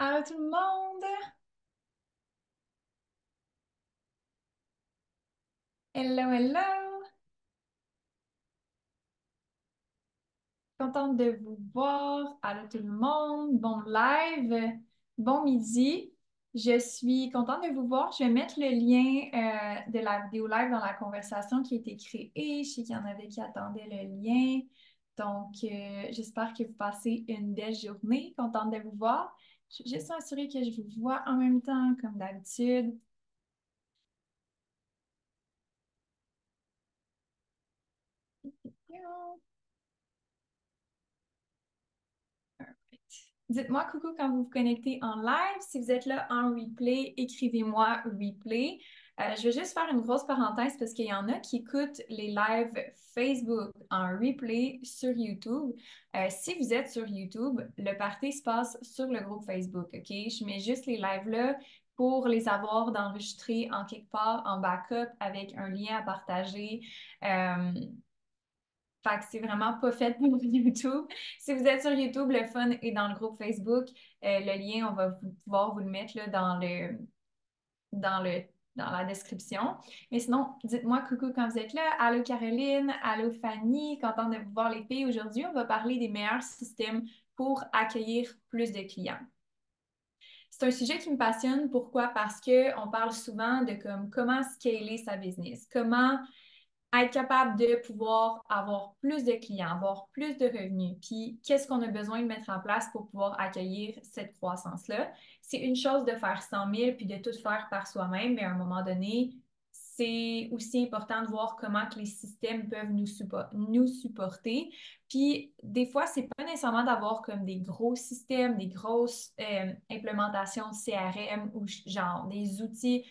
Allô tout le monde! Hello, hello! Contente de vous voir. Allô tout le monde! Bon live, bon midi. Je suis contente de vous voir. Je vais mettre le lien de la vidéo live dans la conversation qui a été créée. Je sais qu'il y en avait qui attendaient le lien. Donc, j'espère que vous passez une belle journée. Contente de vous voir. Je vais juste m'assurer que je vous vois en même temps, comme d'habitude. Dites-moi coucou quand vous vous connectez en live. Si vous êtes là en replay, écrivez-moi replay. Je vais juste faire une grosse parenthèse parce qu'il y en a qui écoutent les lives Facebook en replay sur YouTube. Si vous êtes sur YouTube, le party se passe sur le groupe Facebook, OK? Je mets juste les lives là pour les avoir d'enregistrer en quelque part en backup avec un lien à partager. Euh, Fait que c'est vraiment pas fait pour YouTube. Si vous êtes sur YouTube, le fun est dans le groupe Facebook. Le lien, on va pouvoir vous le mettre là, dans le, dans la description. Mais sinon, dites-moi coucou quand vous êtes là. Allô Caroline, allô Fanny, contente de vous voir les filles. Aujourd'hui, on va parler des meilleurs systèmes pour accueillir plus de clients. C'est un sujet qui me passionne. Pourquoi? Parce qu'on parle souvent de comment scaler sa business, comment être capable de pouvoir avoir plus de clients, avoir plus de revenus, puis qu'est-ce qu'on a besoin de mettre en place pour pouvoir accueillir cette croissance-là. C'est une chose de faire 100 000 puis de tout faire par soi-même, mais à un moment donné, c'est aussi important de voir comment que les systèmes peuvent nous supporter. Puis des fois, c'est pas nécessairement d'avoir comme des gros systèmes, des grosses implémentations de CRM ou genre des outils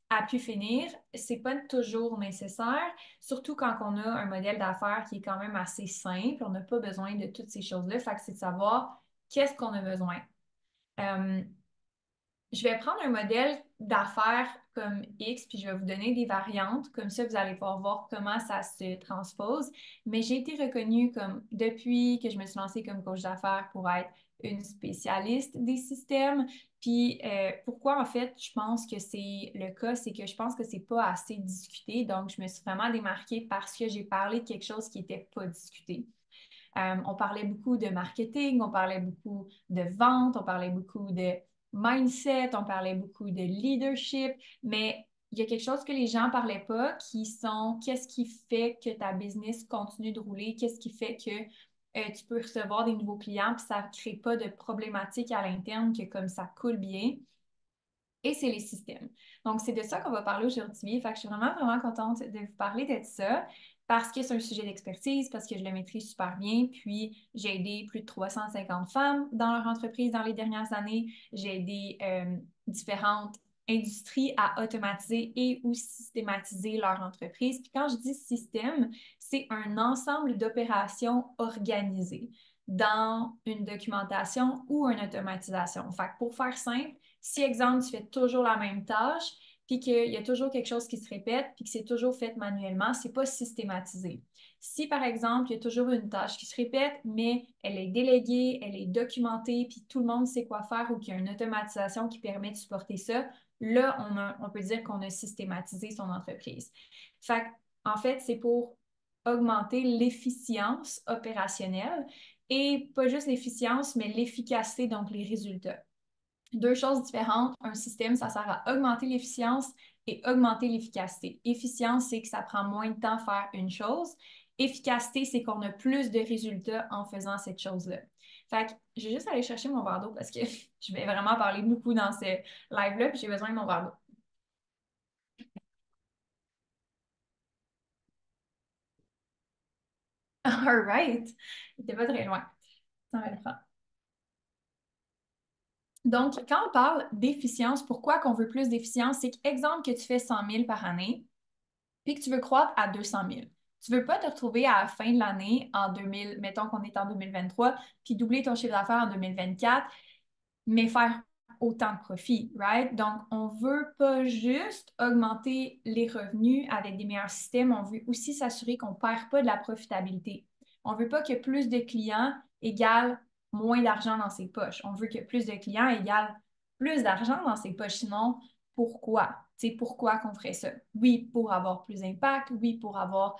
à pu finir, c'est pas toujours nécessaire, surtout quand on a un modèle d'affaires qui est quand même assez simple. On n'a pas besoin de toutes ces choses-là. Fait que c'est de savoir qu'est-ce qu'on a besoin. Euh, je vais prendre un modèle d'affaires comme X, puis je vais vous donner des variantes. Comme ça, vous allez pouvoir voir comment ça se transpose. Mais j'ai été reconnue comme, depuis que je me suis lancée comme coach d'affaires pour être une spécialiste des systèmes. Puis pourquoi, en fait, je pense que c'est le cas, c'est que je pense que c'est pas assez discuté. Donc, je me suis vraiment démarquée parce que j'ai parlé de quelque chose qui n'était pas discuté. On parlait beaucoup de marketing, on parlait beaucoup de vente, on parlait beaucoup de mindset, on parlait beaucoup de leadership, mais il y a quelque chose que les gens ne parlaient pas qui sont qu'est-ce qui fait que ta business continue de rouler, qu'est-ce qui fait que tu peux recevoir des nouveaux clients, puis ça ne crée pas de problématiques à l'interne, que comme ça coule bien. Et c'est les systèmes. Donc, c'est de ça qu'on va parler aujourd'hui. Fait que je suis vraiment, vraiment contente de vous parler de ça parce que c'est un sujet d'expertise, parce que je le maîtrise super bien. Puis, j'ai aidé plus de 350 femmes dans leur entreprise dans les dernières années. J'ai aidé différentes industries à automatiser et ou systématiser leur entreprise. Puis, quand je dis système, c'est un ensemble d'opérations organisées dans une documentation ou une automatisation. Fait que pour faire simple, si, exemple, tu fais toujours la même tâche, puis qu'il y a toujours quelque chose qui se répète, puis que c'est toujours fait manuellement, c'est pas systématisé. Si, par exemple, il y a toujours une tâche qui se répète, mais elle est déléguée, elle est documentée, puis tout le monde sait quoi faire ou qu'il y a une automatisation qui permet de supporter ça, là, on peut dire qu'on a systématisé son entreprise. Fait en fait, c'est pour augmenter l'efficience opérationnelle et pas juste l'efficience, mais l'efficacité, donc les résultats. Deux choses différentes. Un système, ça sert à augmenter l'efficience et augmenter l'efficacité. Efficience, c'est que ça prend moins de temps à faire une chose. Efficacité, c'est qu'on a plus de résultats en faisant cette chose-là. Fait que je vais juste aller chercher mon verre d'eau parce que je vais vraiment parler beaucoup dans ce live-là, puis j'ai besoin de mon verre d'eau. All right. Il n'était pas très loin. Ça va le prendre. Donc, quand on parle d'efficience, pourquoi qu'on veut plus d'efficience? C'est qu'exemple que tu fais 100 000 par année, puis que tu veux croître à 200 000. Tu ne veux pas te retrouver à la fin de l'année, en 2000, mettons qu'on est en 2023, puis doubler ton chiffre d'affaires en 2024, mais faire autant de profit, right? Donc, on ne veut pas juste augmenter les revenus avec des meilleurs systèmes, on veut aussi s'assurer qu'on ne perd pas de la profitabilité. On ne veut pas que plus de clients égale moins d'argent dans ses poches. On veut que plus de clients égale plus d'argent dans ses poches. Sinon, pourquoi? Tu sais, pourquoi qu'on ferait ça? Oui, pour avoir plus d'impact, oui, pour avoir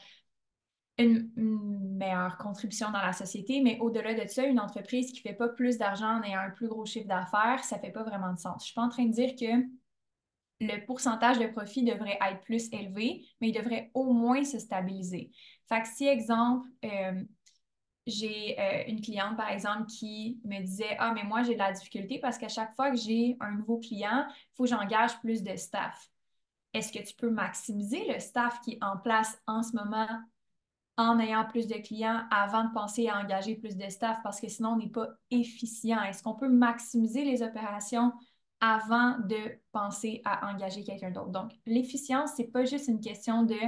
une meilleure contribution dans la société, mais au-delà de ça, une entreprise qui ne fait pas plus d'argent en ayant un plus gros chiffre d'affaires, ça ne fait pas vraiment de sens. Je ne suis pas en train de dire que le pourcentage de profit devrait être plus élevé, mais il devrait au moins se stabiliser. Fait que si, exemple, j'ai une cliente, par exemple, qui me disait, ah, mais moi, j'ai de la difficulté parce qu'à chaque fois que j'ai un nouveau client, il faut que j'engage plus de staff. Est-ce que tu peux maximiser le staff qui est en place en ce moment en ayant plus de clients avant de penser à engager plus de staff parce que sinon, on n'est pas efficient? Est-ce qu'on peut maximiser les opérations avant de penser à engager quelqu'un d'autre? Donc, l'efficience, c'est pas juste une question de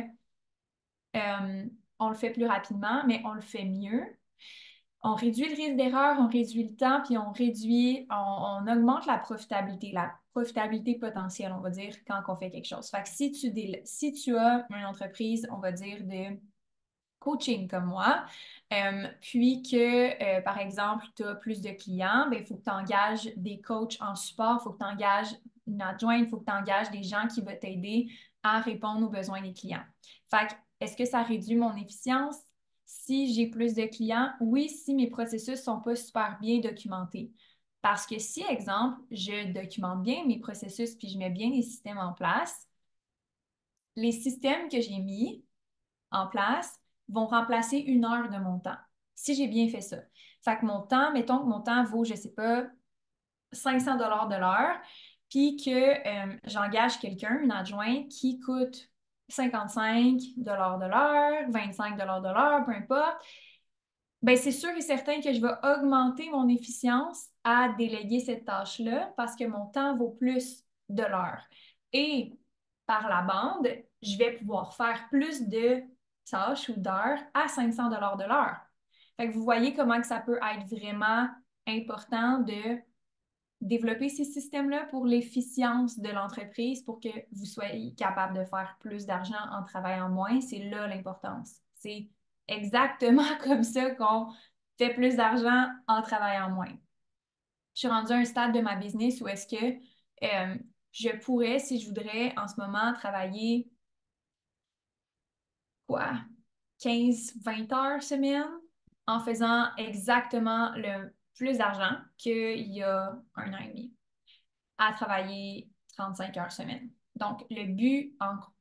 euh, on le fait plus rapidement, mais on le fait mieux. On réduit le risque d'erreur, on réduit le temps, puis on augmente la profitabilité potentielle, on va dire, quand on fait quelque chose. Fait que si tu as une entreprise, on va dire, de coaching comme moi, puis que, par exemple, tu as plus de clients, il faut que tu engages des coachs en support, il faut que tu engages une adjointe, il faut que tu engages des gens qui vont t'aider à répondre aux besoins des clients. Fait que, est-ce que ça réduit mon efficience? Si j'ai plus de clients, oui, si mes processus ne sont pas super bien documentés. Parce que si, exemple, je documente bien mes processus puis je mets bien les systèmes en place, les systèmes que j'ai mis en place vont remplacer une heure de mon temps, si j'ai bien fait ça. Fait que mon temps, mettons que mon temps vaut, je ne sais pas, 500 de l'heure, puis que j'engage quelqu'un, une adjointe, qui coûte 55 de l'heure, 25 de l'heure, peu importe, ben c'est sûr et certain que je vais augmenter mon efficience à déléguer cette tâche-là parce que mon temps vaut plus de l'heure. Et par la bande, je vais pouvoir faire plus de tâches ou d'heures à 500 de l'heure. Fait que vous voyez comment que ça peut être vraiment important de développer ces systèmes-là pour l'efficience de l'entreprise, pour que vous soyez capable de faire plus d'argent en travaillant moins. C'est là l'importance. C'est exactement comme ça qu'on fait plus d'argent en travaillant moins. Je suis rendue à un stade de ma business où est-ce que je pourrais, si je voudrais, en ce moment, travailler quoi, 15-20 heures semaine en faisant exactement le plus d'argent qu'il y a un an et demi à travailler 35 heures semaine. Donc, le but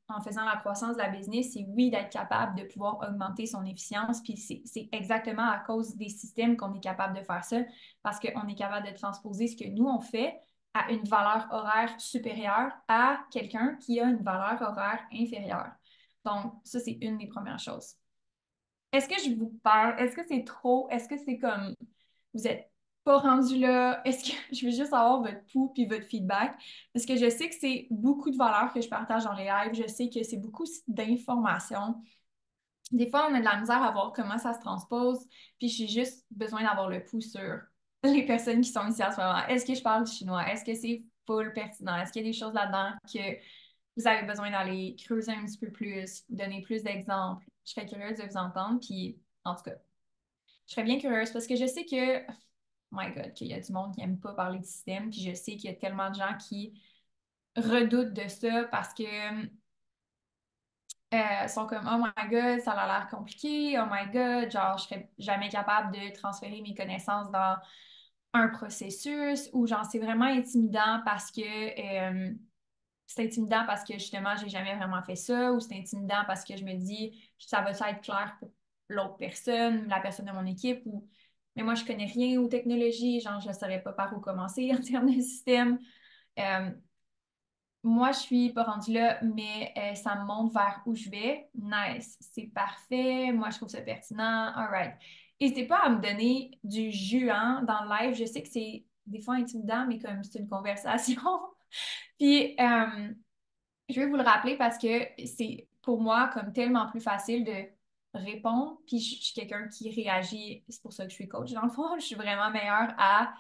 en faisant la croissance de la business, c'est oui d'être capable de pouvoir augmenter son efficience. Puis c'est exactement à cause des systèmes qu'on est capable de faire ça, parce qu'on est capable de transposer ce que nous, on fait à une valeur horaire supérieure à quelqu'un qui a une valeur horaire inférieure. Donc, ça, c'est une des premières choses. Est-ce que je vous parle? Est-ce que c'est trop? Est-ce que c'est comme vous êtes pas rendu là? Est-ce que je veux juste avoir votre pouls puis votre feedback? Parce que je sais que c'est beaucoup de valeurs que je partage dans les lives. Je sais que c'est beaucoup d'informations. Des fois, on a de la misère à voir comment ça se transpose. Puis j'ai juste besoin d'avoir le pouls sur les personnes qui sont ici en ce moment. Est-ce que je parle du chinois? Est-ce que c'est full pertinent? Est-ce qu'il y a des choses là-dedans que vous avez besoin d'aller creuser un petit peu plus, donner plus d'exemples? Je serais curieuse de vous entendre. Puis, en tout cas, je serais bien curieuse parce que je sais que, oh my God, qu'il y a du monde qui n'aime pas parler de système. Puis je sais qu'il y a tellement de gens qui redoutent de ça parce que sont comme oh my God, ça a l'air compliqué. Oh my God, genre, je serais jamais capable de transférer mes connaissances dans un processus ou genre, c'est vraiment intimidant parce que c'est intimidant parce que justement, j'ai jamais vraiment fait ça ou c'est intimidant parce que je me dis, ça va être clair pour l'autre personne, la personne de mon équipe ou mais moi, je connais rien aux technologies, genre, je ne saurais pas par où commencer en termes de système. Euh, Moi, je suis pas rendue là, mais ça me montre vers où je vais. Nice, c'est parfait. Moi, je trouve ça pertinent. All right. N'hésitez pas à me donner du jus hein, dans le live. Je sais que c'est des fois intimidant, mais comme c'est une conversation. Puis, je vais vous le rappeler parce que c'est pour moi comme tellement plus facile de répondre. Puis, je suis quelqu'un qui réagit. C'est pour ça que je suis coach. Dans le fond, je suis vraiment meilleure à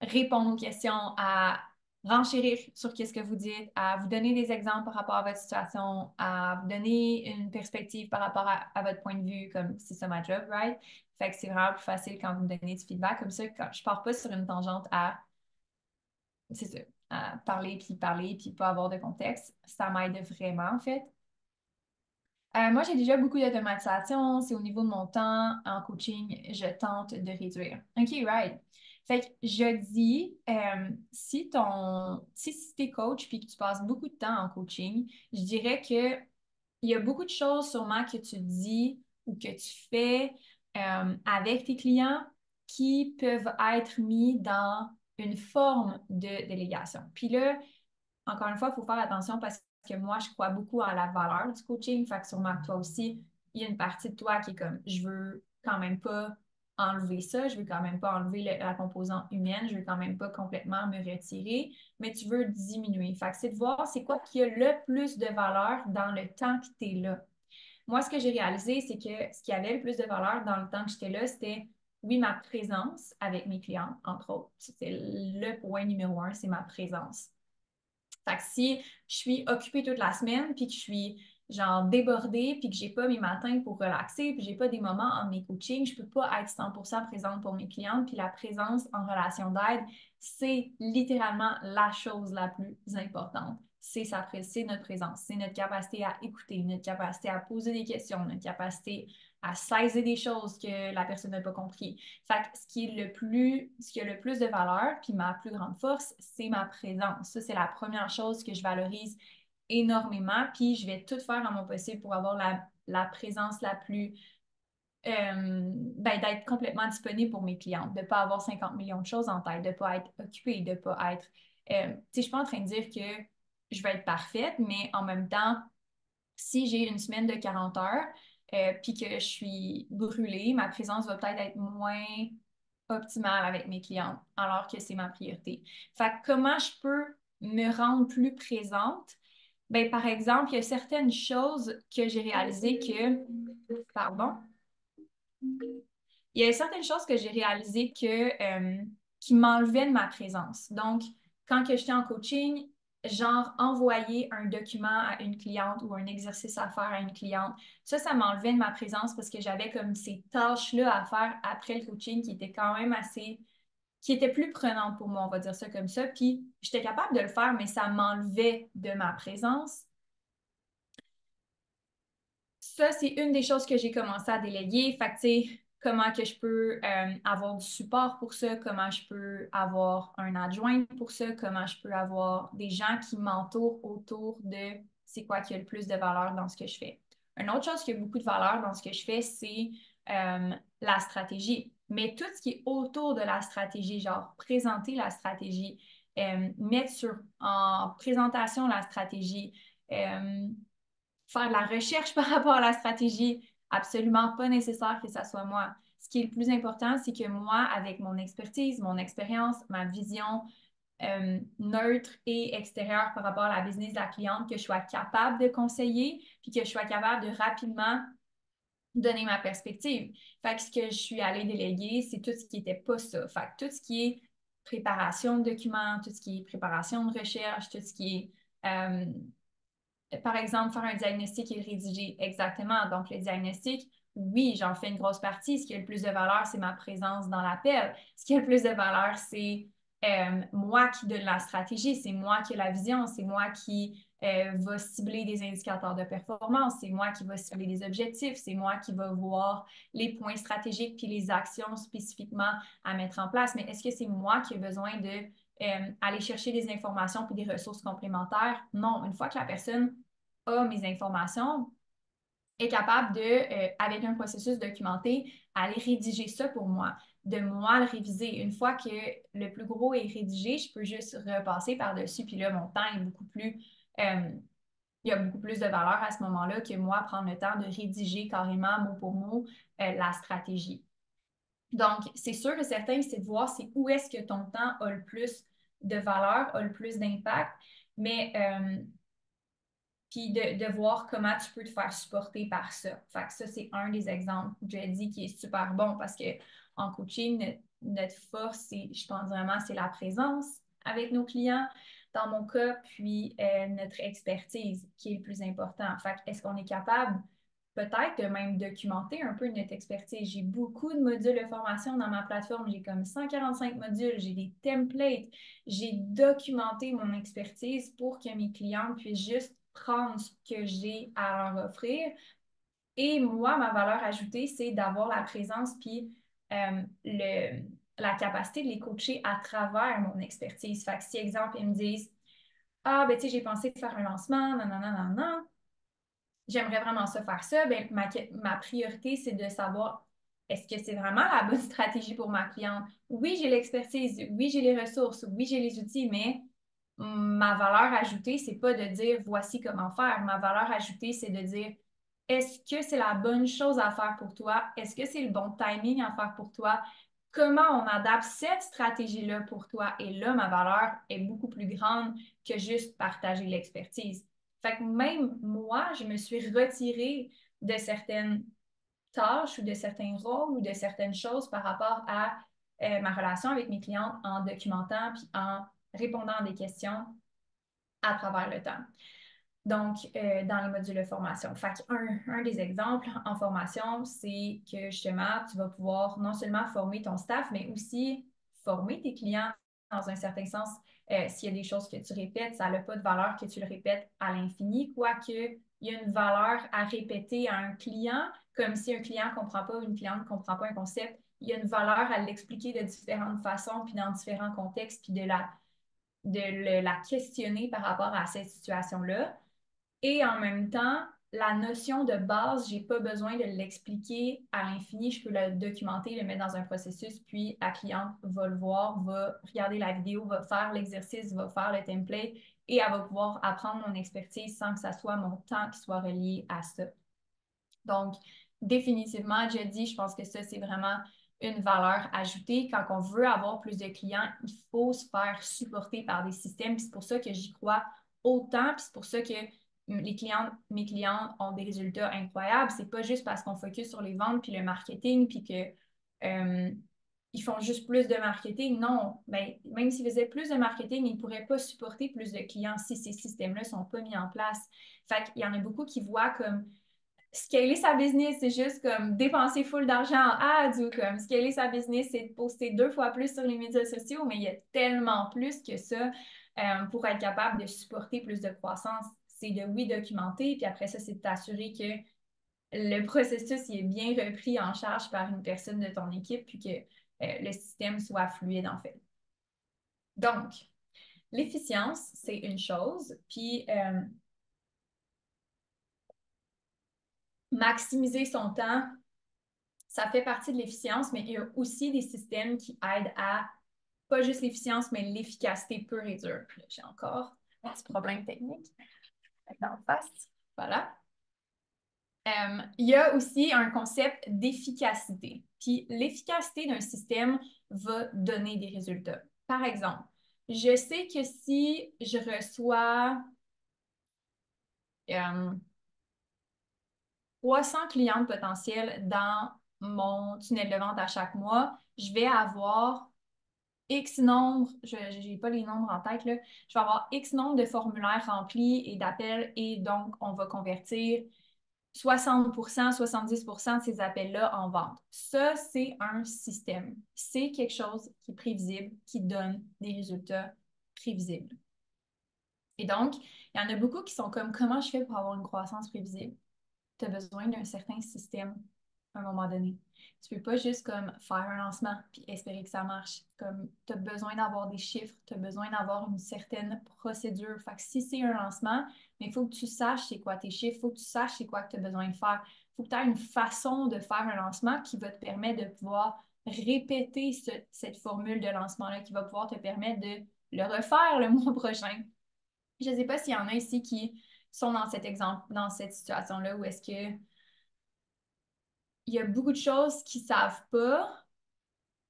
répondre aux questions, à renchérir sur qu'est-ce que vous dites, à vous donner des exemples par rapport à votre situation, à vous donner une perspective par rapport à votre point de vue, comme c'est ça ma job, right? Fait que c'est vraiment plus facile quand vous me donnez du feedback. Comme ça, quand je pars pas sur une tangente à, c'est ça, parler, puis pas avoir de contexte. Ça m'aide vraiment, en fait. Moi, j'ai déjà beaucoup d'automatisation. C'est au niveau de mon temps en coaching, je tente de réduire. OK, right. Fait que je dis, si t'es coach puis que tu passes beaucoup de temps en coaching, je dirais que il y a beaucoup de choses sûrement que tu dis ou que tu fais avec tes clients qui peuvent être mis dans une forme de délégation. Puis là, encore une fois, il faut faire attention parce que moi, je crois beaucoup à la valeur du coaching. Fait que sûrement que toi aussi, il y a une partie de toi qui est comme, je veux quand même pas enlever ça, je veux quand même pas enlever la composante humaine, je veux quand même pas complètement me retirer, mais tu veux diminuer. Fait que c'est de voir c'est quoi qui a le plus de valeur dans le temps que tu es là. Moi, ce que j'ai réalisé, c'est que ce qui avait le plus de valeur dans le temps que j'étais là, c'était, oui, ma présence avec mes clients, entre autres. C'était le point numéro un, c'est ma présence. Fait que si je suis occupée toute la semaine, puis que je suis genre débordée, puis que j'ai pas mes matins pour relaxer, puis j'ai pas des moments en mes coachings, je peux pas être 100% présente pour mes clientes. Puis la présence en relation d'aide, c'est littéralement la chose la plus importante. C'est notre présence, c'est notre capacité à écouter, notre capacité à poser des questions, notre capacité à saisir des choses que la personne n'a pas compris. Fait que ce qui a le plus de valeur, puis ma plus grande force, c'est ma présence. Ça, c'est la première chose que je valorise énormément, puis je vais tout faire à mon possible pour avoir la présence la plus d'être complètement disponible pour mes clientes, de ne pas avoir 50 millions de choses en tête, de ne pas être occupée, de ne pas être. Tu sais, je ne suis pas en train de dire que je vais être parfaite, mais en même temps, si j'ai une semaine de 40 heures, puis que je suis brûlée, ma présence va peut-être être moins optimale avec mes clientes, alors que c'est ma priorité. Fait que comment je peux me rendre plus présente? Ben, par exemple, il y a certaines choses que j'ai réalisées pardon, il y a certaines choses que j'ai réalisées qui m'enlevaient de ma présence. Donc, quand que j'étais en coaching, genre envoyer un document à une cliente ou un exercice à faire à une cliente, ça m'enlevait de ma présence parce que j'avais comme ces tâches-là à faire après le coaching qui étaient quand même qui étaient plus prenantes pour moi, on va dire ça comme ça. Puis, j'étais capable de le faire, mais ça m'enlevait de ma présence. Ça, c'est une des choses que j'ai commencé à déléguer. Fait que, tu sais, comment que je peux avoir du support pour ça, comment je peux avoir un adjoint pour ça, comment je peux avoir des gens qui m'entourent autour de c'est quoi qui a le plus de valeur dans ce que je fais. Une autre chose qui a beaucoup de valeur dans ce que je fais, c'est la stratégie. Mais tout ce qui est autour de la stratégie, genre présenter la stratégie, mettre en présentation la stratégie, faire de la recherche par rapport à la stratégie, absolument pas nécessaire que ça soit moi. Ce qui est le plus important, c'est que moi, avec mon expertise, mon expérience, ma vision neutre et extérieure par rapport à la business de la cliente, que je sois capable de conseiller, puis que je sois capable de rapidement donner ma perspective. Fait que ce que je suis allée déléguer, c'est tout ce qui n'était pas ça. Fait que tout ce qui est préparation de documents, tout ce qui est préparation de recherche, tout ce qui est par exemple, faire un diagnostic et le rédiger exactement. Donc, le diagnostic, oui, j'en fais une grosse partie. Ce qui a le plus de valeur, c'est ma présence dans l'appel. Ce qui a le plus de valeur, c'est moi qui donne la stratégie, c'est moi qui ai la vision, c'est moi qui va cibler des indicateurs de performance, c'est moi qui va cibler des objectifs, c'est moi qui va voir les points stratégiques puis les actions spécifiquement à mettre en place. Mais est-ce que c'est moi qui ai besoin de aller chercher des informations puis des ressources complémentaires? Non, une fois que la personne a mes informations, est capable de, avec un processus documenté, aller rédiger ça pour moi, de moi le réviser. Une fois que le plus gros est rédigé, je peux juste repasser par-dessus, puis là, mon temps est beaucoup plus... il y a beaucoup plus de valeur à ce moment-là que moi prendre le temps de rédiger carrément mot pour mot la stratégie. Donc, c'est sûr et certain, c'est de voir c'est où est-ce que ton temps a le plus de valeur, a le plus d'impact, mais puis de voir comment tu peux te faire supporter par ça. Fait que ça, c'est un des exemples que j'ai dit qui est super bon parce que en coaching, notre force, je pense vraiment, c'est la présence avec nos clients, dans mon cas, puis notre expertise qui est le plus important. Fait que est-ce qu'on est capable peut-être de même documenter un peu notre expertise. J'ai beaucoup de modules de formation dans ma plateforme. J'ai comme 145 modules, j'ai des templates. J'ai documenté mon expertise pour que mes clients puissent juste prendre ce que j'ai à leur offrir. Et moi, ma valeur ajoutée, c'est d'avoir la présence puis la capacité de les coacher à travers mon expertise. Fait que si, exemple, ils me disent, ah, ben, tu sais, j'ai pensé faire un lancement, non, non, non, non, non, j'aimerais vraiment ça faire ça, ben, ma priorité, c'est de savoir est-ce que c'est vraiment la bonne stratégie pour ma cliente? Oui, j'ai l'expertise, oui, j'ai les ressources, oui, j'ai les outils, mais ma valeur ajoutée, c'est pas de dire voici comment faire. Ma valeur ajoutée, c'est de dire est-ce que c'est la bonne chose à faire pour toi? Est-ce que c'est le bon timing à faire pour toi? Comment on adapte cette stratégie-là pour toi? Et là, ma valeur est beaucoup plus grande que juste partager l'expertise. Fait que même moi, je me suis retirée de certaines tâches ou de certains rôles ou de certaines choses par rapport à ma relation avec mes clientes en documentant puis en répondant à des questions à travers le temps. Donc, dans les modules de formation. Fait un des exemples en formation, c'est que justement, tu vas pouvoir non seulement former ton staff, mais aussi former tes clients dans un certain sens. S'il y a des choses que tu répètes, ça n'a pas de valeur que tu le répètes à l'infini, quoique il y a une valeur à répéter à un client, comme si un client ne comprend pas ou une cliente ne comprend pas un concept, il y a une valeur à l'expliquer de différentes façons, puis dans différents contextes, puis la questionner par rapport à cette situation-là. Et en même temps, la notion de base, j'ai pas besoin de l'expliquer à l'infini. Je peux le documenter, le mettre dans un processus, puis la cliente va le voir, va regarder la vidéo, va faire l'exercice, va faire le template et elle va pouvoir apprendre mon expertise sans que ça soit mon temps qui soit relié à ça. Donc, définitivement, je dis, je pense que ça, c'est vraiment une valeur ajoutée. Quand on veut avoir plus de clients, il faut se faire supporter par des systèmes. Puis c'est pour ça que j'y crois autant. Puis c'est pour ça que mes clients ont des résultats incroyables. C'est pas juste parce qu'on focus sur les ventes puis le marketing, puis que ils font juste plus de marketing. Non, ben, même s'ils faisaient plus de marketing, ils ne pourraient pas supporter plus de clients si ces systèmes-là ne sont pas mis en place. Fait qu'il y en a beaucoup qui voient comme scaler sa business, c'est juste comme dépenser full d'argent en ads ou comme scaler sa business, c'est de poster 2 fois plus sur les médias sociaux, mais il y a tellement plus que ça pour être capable de supporter plus de croissance. C'est de, oui, documenter, puis après ça, c'est de t'assurer que le processus il est bien repris en charge par une personne de ton équipe, puis que le système soit fluide, en fait. Donc, l'efficience, c'est une chose, puis maximiser son temps, ça fait partie de l'efficience, mais il y a aussi des systèmes qui aident à pas juste l'efficience, mais l'efficacité pure et dure. J'ai encore un petit problème technique. En face. Voilà. Il y a aussi un concept d'efficacité. Puis l'efficacité d'un système va donner des résultats. Par exemple, je sais que si je reçois 300 clientes potentielles dans mon tunnel de vente à chaque mois, je vais avoir X nombre, je n'ai pas les nombres en tête, là, je vais avoir X nombre de formulaires remplis et d'appels et donc on va convertir 60%, 70% de ces appels-là en vente. Ça, c'est un système. C'est quelque chose qui est prévisible, qui donne des résultats prévisibles. Et donc, il y en a beaucoup qui sont comme comment je fais pour avoir une croissance prévisible? Tu as besoin d'un certain système à un moment donné. Tu ne peux pas juste comme faire un lancement puis espérer que ça marche. Comme tu as besoin d'avoir des chiffres, tu as besoin d'avoir une certaine procédure. Fait que si c'est un lancement, mais il faut que tu saches c'est quoi tes chiffres, il faut que tu saches c'est quoi que tu as besoin de faire. Il faut que tu aies une façon de faire un lancement qui va te permettre de pouvoir répéter cette formule de lancement-là, qui va pouvoir te permettre de le refaire le mois prochain. Je ne sais pas s'il y en a ici qui sont dans cet exemple, dans cette situation-là où est-ce que il y a beaucoup de choses qu'ils ne savent pas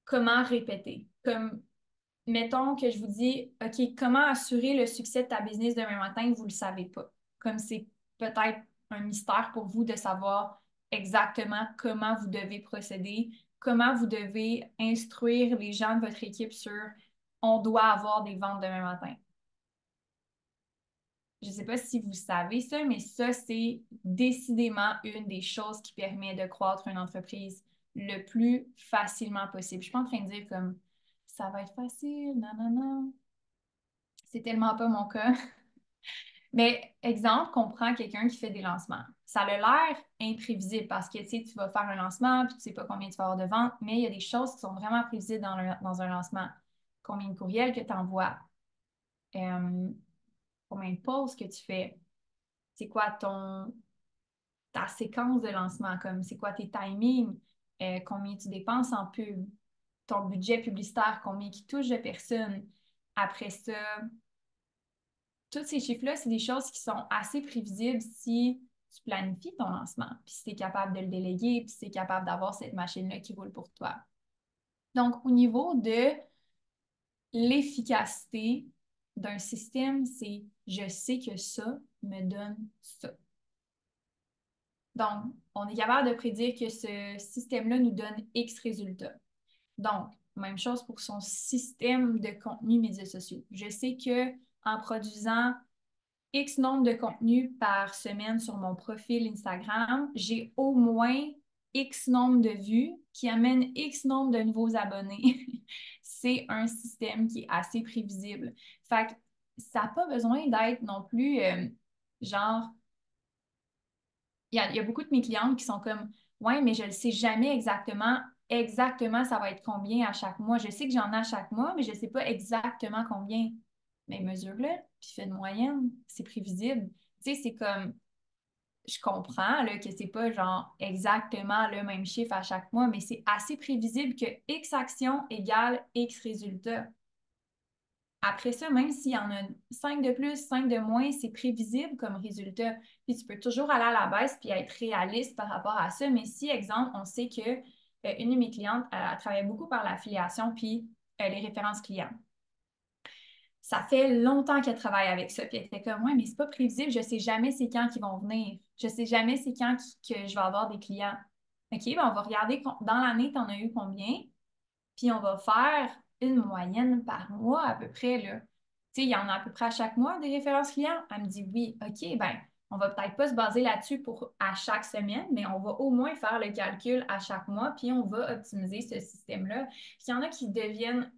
comment répéter. Comme, mettons que je vous dis, OK, comment assurer le succès de ta business demain matin, vous ne le savez pas. Comme c'est peut-être un mystère pour vous de savoir exactement comment vous devez procéder, comment vous devez instruire les gens de votre équipe sur on doit avoir des ventes demain matin. Je ne sais pas si vous savez ça, mais ça, c'est décidément une des choses qui permet de croître une entreprise le plus facilement possible. Je ne suis pas en train de dire comme ça va être facile, non, non, non. C'est tellement pas mon cas. Mais exemple, qu'on prend quelqu'un qui fait des lancements. Ça a l'air imprévisible parce que tu vas faire un lancement puis tu sais pas combien tu vas avoir de ventes, mais il y a des choses qui sont vraiment prévisibles dans un lancement. Combien de courriels que tu envoies, combien de pauses que tu fais, c'est quoi ta séquence de lancement, comme c'est quoi tes timings, combien tu dépenses en pub, ton budget publicitaire, combien qui touche de personnes. Après ça, tous ces chiffres-là, c'est des choses qui sont assez prévisibles si tu planifies ton lancement, puis si tu es capable de le déléguer, puis si tu es capable d'avoir cette machine-là qui roule pour toi. Donc, au niveau de l'efficacité d'un système, c'est je sais que ça me donne ça. Donc, on est capable de prédire que ce système-là nous donne X résultats. Donc, même chose pour son système de contenu médias sociaux. Je sais que en produisant X nombre de contenus par semaine sur mon profil Instagram, j'ai au moins X nombre de vues qui amènent X nombre de nouveaux abonnés. C'est un système qui est assez prévisible. Fait que ça n'a pas besoin d'être non plus genre il y a beaucoup de mes clientes qui sont comme ouais, mais je ne sais jamais exactement ça va être combien à chaque mois. Je sais que j'en ai à chaque mois, mais je ne sais pas exactement combien. Mais mesure-le, puis fais une moyenne, c'est prévisible. Tu sais, c'est comme je comprends là, que c'est pas genre exactement le même chiffre à chaque mois, mais c'est assez prévisible que X action égale X résultat. Après ça, même s'il y en a 5 de plus, 5 de moins, c'est prévisible comme résultat. Puis tu peux toujours aller à la baisse puis être réaliste par rapport à ça. Mais si, exemple, on sait que une de mes clientes, elle travaille beaucoup par l'affiliation puis les références clients. Ça fait longtemps qu'elle travaille avec ça. Puis elle était comme, ouais, mais c'est pas prévisible. Je sais jamais c'est quand qu'ils vont venir. Je sais jamais c'est quand que je vais avoir des clients. OK, ben on va regarder dans l'année, tu en as eu combien? Puis on va faire une moyenne par mois à peu près, là. Tu sais, il y en a à peu près à chaque mois des références clients. Elle me dit oui, OK, ben, on va peut-être pas se baser là-dessus pour à chaque semaine, mais on va au moins faire le calcul à chaque mois, puis on va optimiser ce système-là. Puis il y en a qui deviennent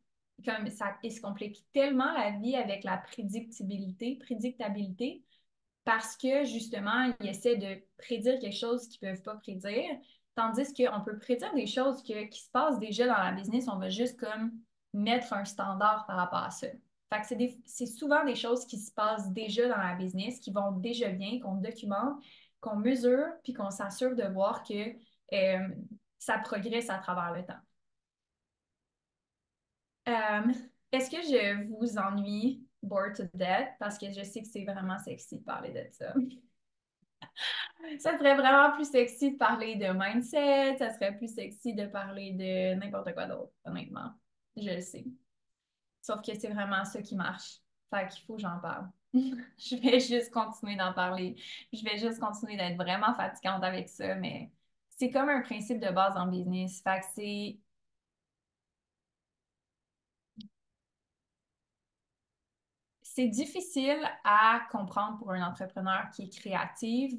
comme ça, ils se compliquent tellement la vie avec la prédictabilité, parce que justement, ils essaient de prédire quelque chose qu'ils ne peuvent pas prédire, tandis qu'on peut prédire des choses qui se passent déjà dans la business, on va juste comme mettre un standard par rapport à ça. Fait que c'est souvent des choses qui se passent déjà dans la business, qui vont déjà bien, qu'on documente, qu'on mesure, puis qu'on s'assure de voir que ça progresse à travers le temps. Euh, Est-ce que je vous ennuie, bored to death, parce que je sais que c'est vraiment sexy de parler de ça. Ça serait vraiment plus sexy de parler de mindset, ça serait plus sexy de parler de n'importe quoi d'autre, honnêtement. Je le sais. Sauf que c'est vraiment ça qui marche. Fait qu'il faut que j'en parle. Je vais juste continuer d'en parler. Je vais juste continuer d'être vraiment fatigante avec ça, mais c'est comme un principe de base en business. Fait que c'est difficile à comprendre pour un entrepreneur qui est créatif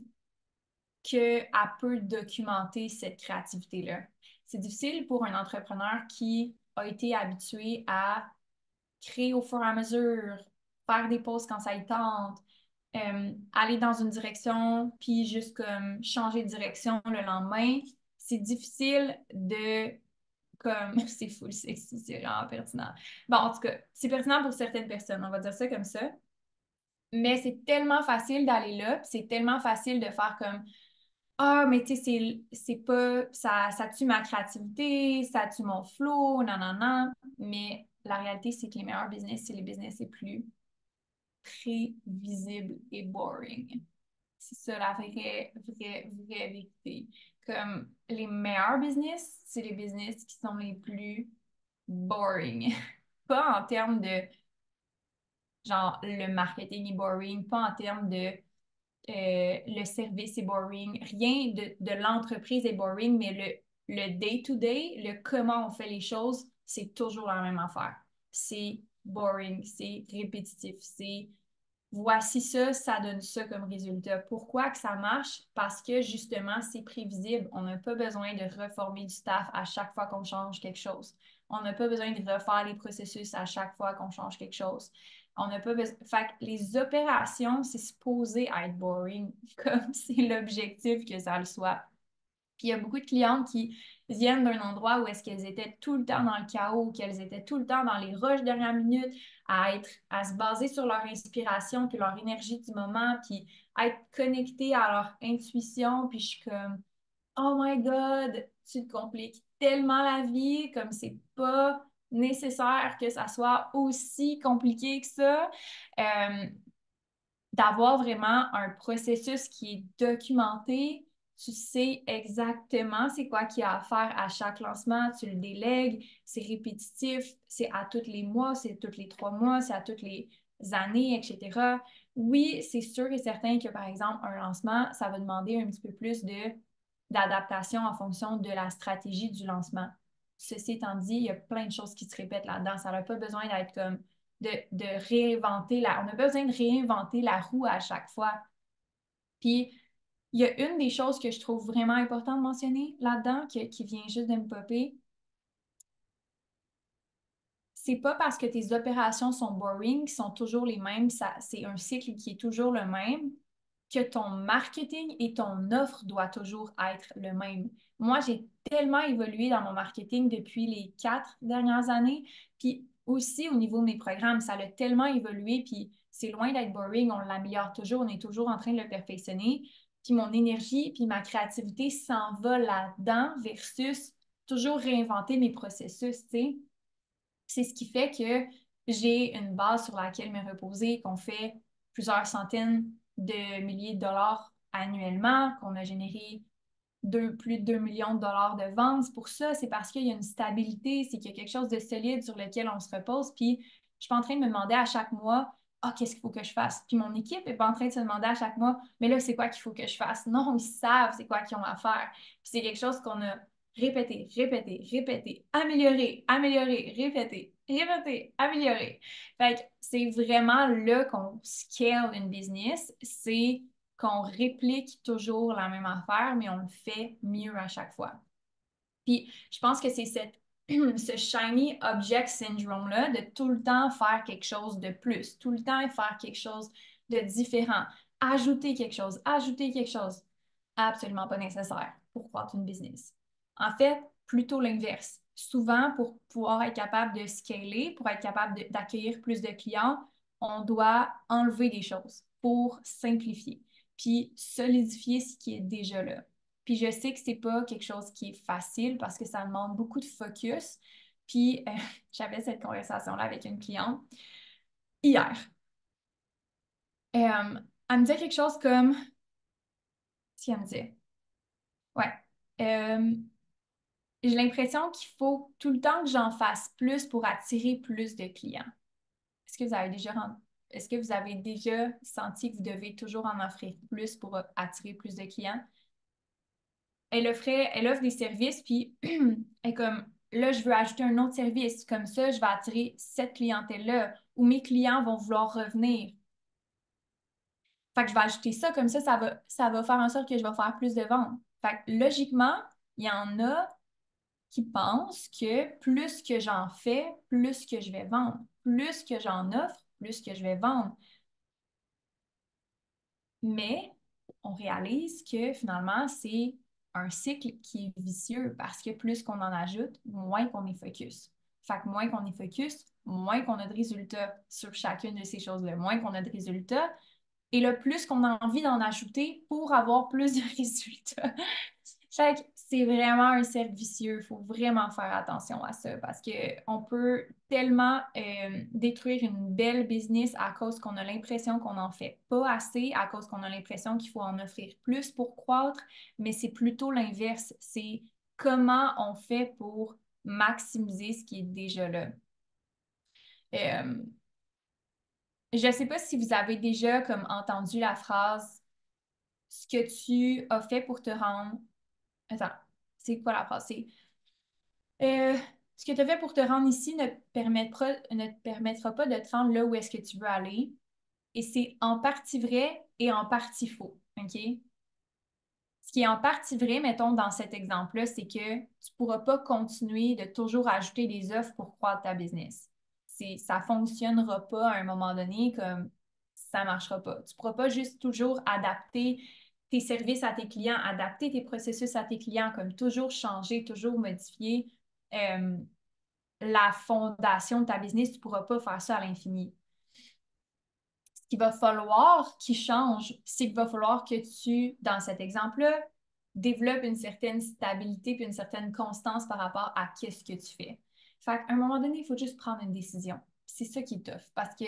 qu'elle peut documenter cette créativité-là. C'est difficile pour un entrepreneur qui a été habitué à créer au fur et à mesure, faire des pauses quand ça y tente, aller dans une direction, puis juste comme changer de direction le lendemain. C'est difficile de comme c'est full sexy, c'est vraiment pertinent. Bon, en tout cas, c'est pertinent pour certaines personnes, on va dire ça comme ça. Mais c'est tellement facile d'aller là, puis c'est tellement facile de faire comme ah, mais tu sais, c'est pas, ça tue ma créativité, ça tue mon flow, non, non, non. Mais la réalité, c'est que les meilleurs business, c'est les business les plus prévisibles et boring. C'est ça la vraie vérité. Comme les meilleurs business, c'est les business qui sont les plus boring. Pas en termes de, genre, le marketing est boring, pas en termes de le service est boring, rien de l'entreprise est boring, mais le day-to-day, le comment on fait les choses, c'est toujours la même affaire. C'est boring, c'est répétitif, c'est voici ça, ça donne ça comme résultat. Pourquoi que ça marche? Parce que justement, c'est prévisible. On n'a pas besoin de reformer du staff à chaque fois qu'on change quelque chose. On n'a pas besoin de refaire les processus à chaque fois qu'on change quelque chose. On n'a pas besoin. Fait que les opérations, c'est supposé être boring, comme c'est l'objectif que ça le soit. Puis il y a beaucoup de clientes qui viennent d'un endroit où est-ce qu'elles étaient tout le temps dans le chaos, qu'elles étaient tout le temps dans les rushs dernière minute, à se baser sur leur inspiration, puis leur énergie du moment, puis à être connectées à leur intuition. Puis je suis comme, oh my God, tu te compliques tellement la vie, comme c'est pas nécessaire que ça soit aussi compliqué que ça. Euh, D'avoir vraiment un processus qui est documenté. Tu sais exactement c'est quoi qu'il y a à faire à chaque lancement, tu le délègues, c'est répétitif, c'est à tous les mois, c'est tous les 3 mois, c'est à toutes les années, etc. Oui, c'est sûr et certain que, par exemple, un lancement, ça va demander un petit peu plus d'adaptation en fonction de la stratégie du lancement. Ceci étant dit, il y a plein de choses qui se répètent là-dedans. Ça n'a pas besoin d'être comme de réinventer on n'a pas besoin de réinventer la roue à chaque fois. Puis, il y a une des choses que je trouve vraiment importante de mentionner là-dedans, qui vient juste de me popper, c'est pas parce que tes opérations sont boring, qui sont toujours les mêmes, ça, c'est un cycle qui est toujours le même, que ton marketing et ton offre doit toujours être le même. Moi, j'ai tellement évolué dans mon marketing depuis les 4 dernières années, puis aussi au niveau de mes programmes, ça a tellement évolué, puis c'est loin d'être boring, on l'améliore toujours, on est toujours en train de le perfectionner, puis mon énergie, puis ma créativité s'en va là-dedans versus toujours réinventer mes processus, tu sais. C'est ce qui fait que j'ai une base sur laquelle me reposer, qu'on fait plusieurs centaines de milliers de dollars annuellement, qu'on a généré plus de 2 millions de dollars de ventes. Pour ça, c'est parce qu'il y a une stabilité, c'est qu'il y a quelque chose de solide sur lequel on se repose. Puis, je suis pas en train de me demander à chaque mois, ah, qu'est-ce qu'il faut que je fasse? Puis mon équipe est pas en train de se demander à chaque mois, mais là, c'est quoi qu'il faut que je fasse? Non, ils savent c'est quoi qu'ils ont à faire. Puis c'est quelque chose qu'on a répété, répété, répété, amélioré, amélioré, répété, répété, amélioré. Fait que c'est vraiment là qu'on scale une business, c'est qu'on réplique toujours la même affaire, mais on le fait mieux à chaque fois. Puis je pense que c'est ce shiny object syndrome-là de tout le temps faire quelque chose de plus, tout le temps faire quelque chose de différent, ajouter quelque chose, absolument pas nécessaire pour croître une business. En fait, plutôt l'inverse. Souvent, pour pouvoir être capable de scaler, pour être capable d'accueillir plus de clients, on doit enlever des choses pour simplifier, puis solidifier ce qui est déjà là. Puis je sais que c'est pas quelque chose qui est facile parce que ça demande beaucoup de focus. Puis j'avais cette conversation-là avec une cliente hier. Elle me disait quelque chose comme, si elle me disait, ouais, euh, j'ai l'impression qu'il faut tout le temps que j'en fasse plus pour attirer plus de clients. Est-ce que vous avez déjà, est-ce que vous avez déjà senti que vous devez toujours en offrir plus pour attirer plus de clients? Elle offre des services, puis elle est comme, là, je veux ajouter un autre service. Comme ça, je vais attirer cette clientèle-là, où mes clients vont vouloir revenir. Fait que je vais ajouter ça, comme ça va faire en sorte que je vais faire plus de ventes. Fait que logiquement, il y en a qui pensent que plus que j'en fais, plus que je vais vendre. Plus que j'en offre, plus que je vais vendre. Mais on réalise que finalement, c'est un cycle qui est vicieux parce que plus qu'on en ajoute, moins qu'on est focus. Fait que moins qu'on est focus, moins qu'on a de résultats sur chacune de ces choses-là, moins qu'on a de résultats, et le plus qu'on a envie d'en ajouter pour avoir plus de résultats. Fait que c'est vraiment un cercle vicieux. Il faut vraiment faire attention à ça parce qu'on peut tellement détruire une belle business à cause qu'on a l'impression qu'on n'en fait pas assez, à cause qu'on a l'impression qu'il faut en offrir plus pour croître, mais c'est plutôt l'inverse. C'est comment on fait pour maximiser ce qui est déjà là. Euh, je ne sais pas si vous avez déjà comme entendu la phrase ce que tu as fait pour te rendre. Attends, c'est quoi la phrase? C'est ce que tu as fait pour te rendre ici ne te permettra pas de te rendre là où est-ce que tu veux aller. et c'est en partie vrai et en partie faux. OK? Ce qui est en partie vrai, mettons, dans cet exemple-là, c'est que tu ne pourras pas continuer de toujours ajouter des offres pour croître ta business. Ça ne fonctionnera pas à un moment donné comme ça ne marchera pas. Tu ne pourras pas juste toujours adapter tes services à tes clients, adapter tes processus à tes clients, comme toujours changer, toujours modifier la fondation de ta business. Tu ne pourras pas faire ça à l'infini. Ce qu'il va falloir qui change, c'est qu'il va falloir que tu, dans cet exemple-là, développes une certaine stabilité puis une certaine constance par rapport à qu'est-ce que tu fais. Fait qu'à un moment donné, il faut juste prendre une décision. C'est ça qui est tough parce que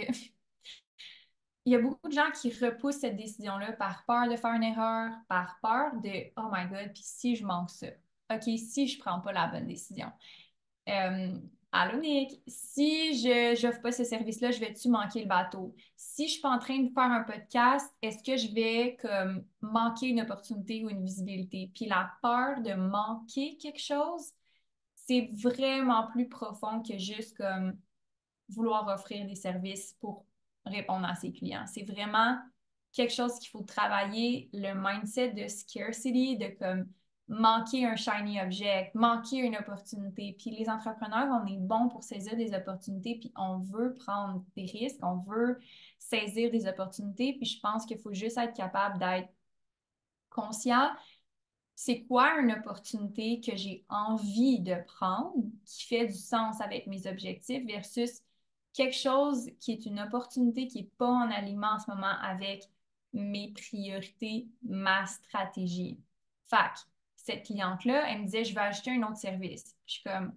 il y a beaucoup de gens qui repoussent cette décision-là par peur de faire une erreur, par peur de oh my God, puis si je manque ça, OK, si je prends pas la bonne décision. Euh, Allô Nick, si je n'offre pas ce service-là, je vais-tu manquer le bateau? Si je suis pas en train de faire un podcast, est-ce que je vais comme manquer une opportunité ou une visibilité? Puis la peur de manquer quelque chose, c'est vraiment plus profond que juste comme vouloir offrir des services pour répondre à ses clients. C'est vraiment quelque chose qu'il faut travailler, le mindset de scarcity, de comme manquer un shiny object, manquer une opportunité. Puis les entrepreneurs, on est bons pour saisir des opportunités, puis on veut prendre des risques, on veut saisir des opportunités, puis je pense qu'il faut juste être capable d'être conscient. C'est quoi une opportunité que j'ai envie de prendre, qui fait du sens avec mes objectifs versus quelque chose qui est une opportunité qui n'est pas en alignement en ce moment avec mes priorités, ma stratégie. Fac, cette cliente-là, elle me disait, je vais acheter un autre service. Je suis comme,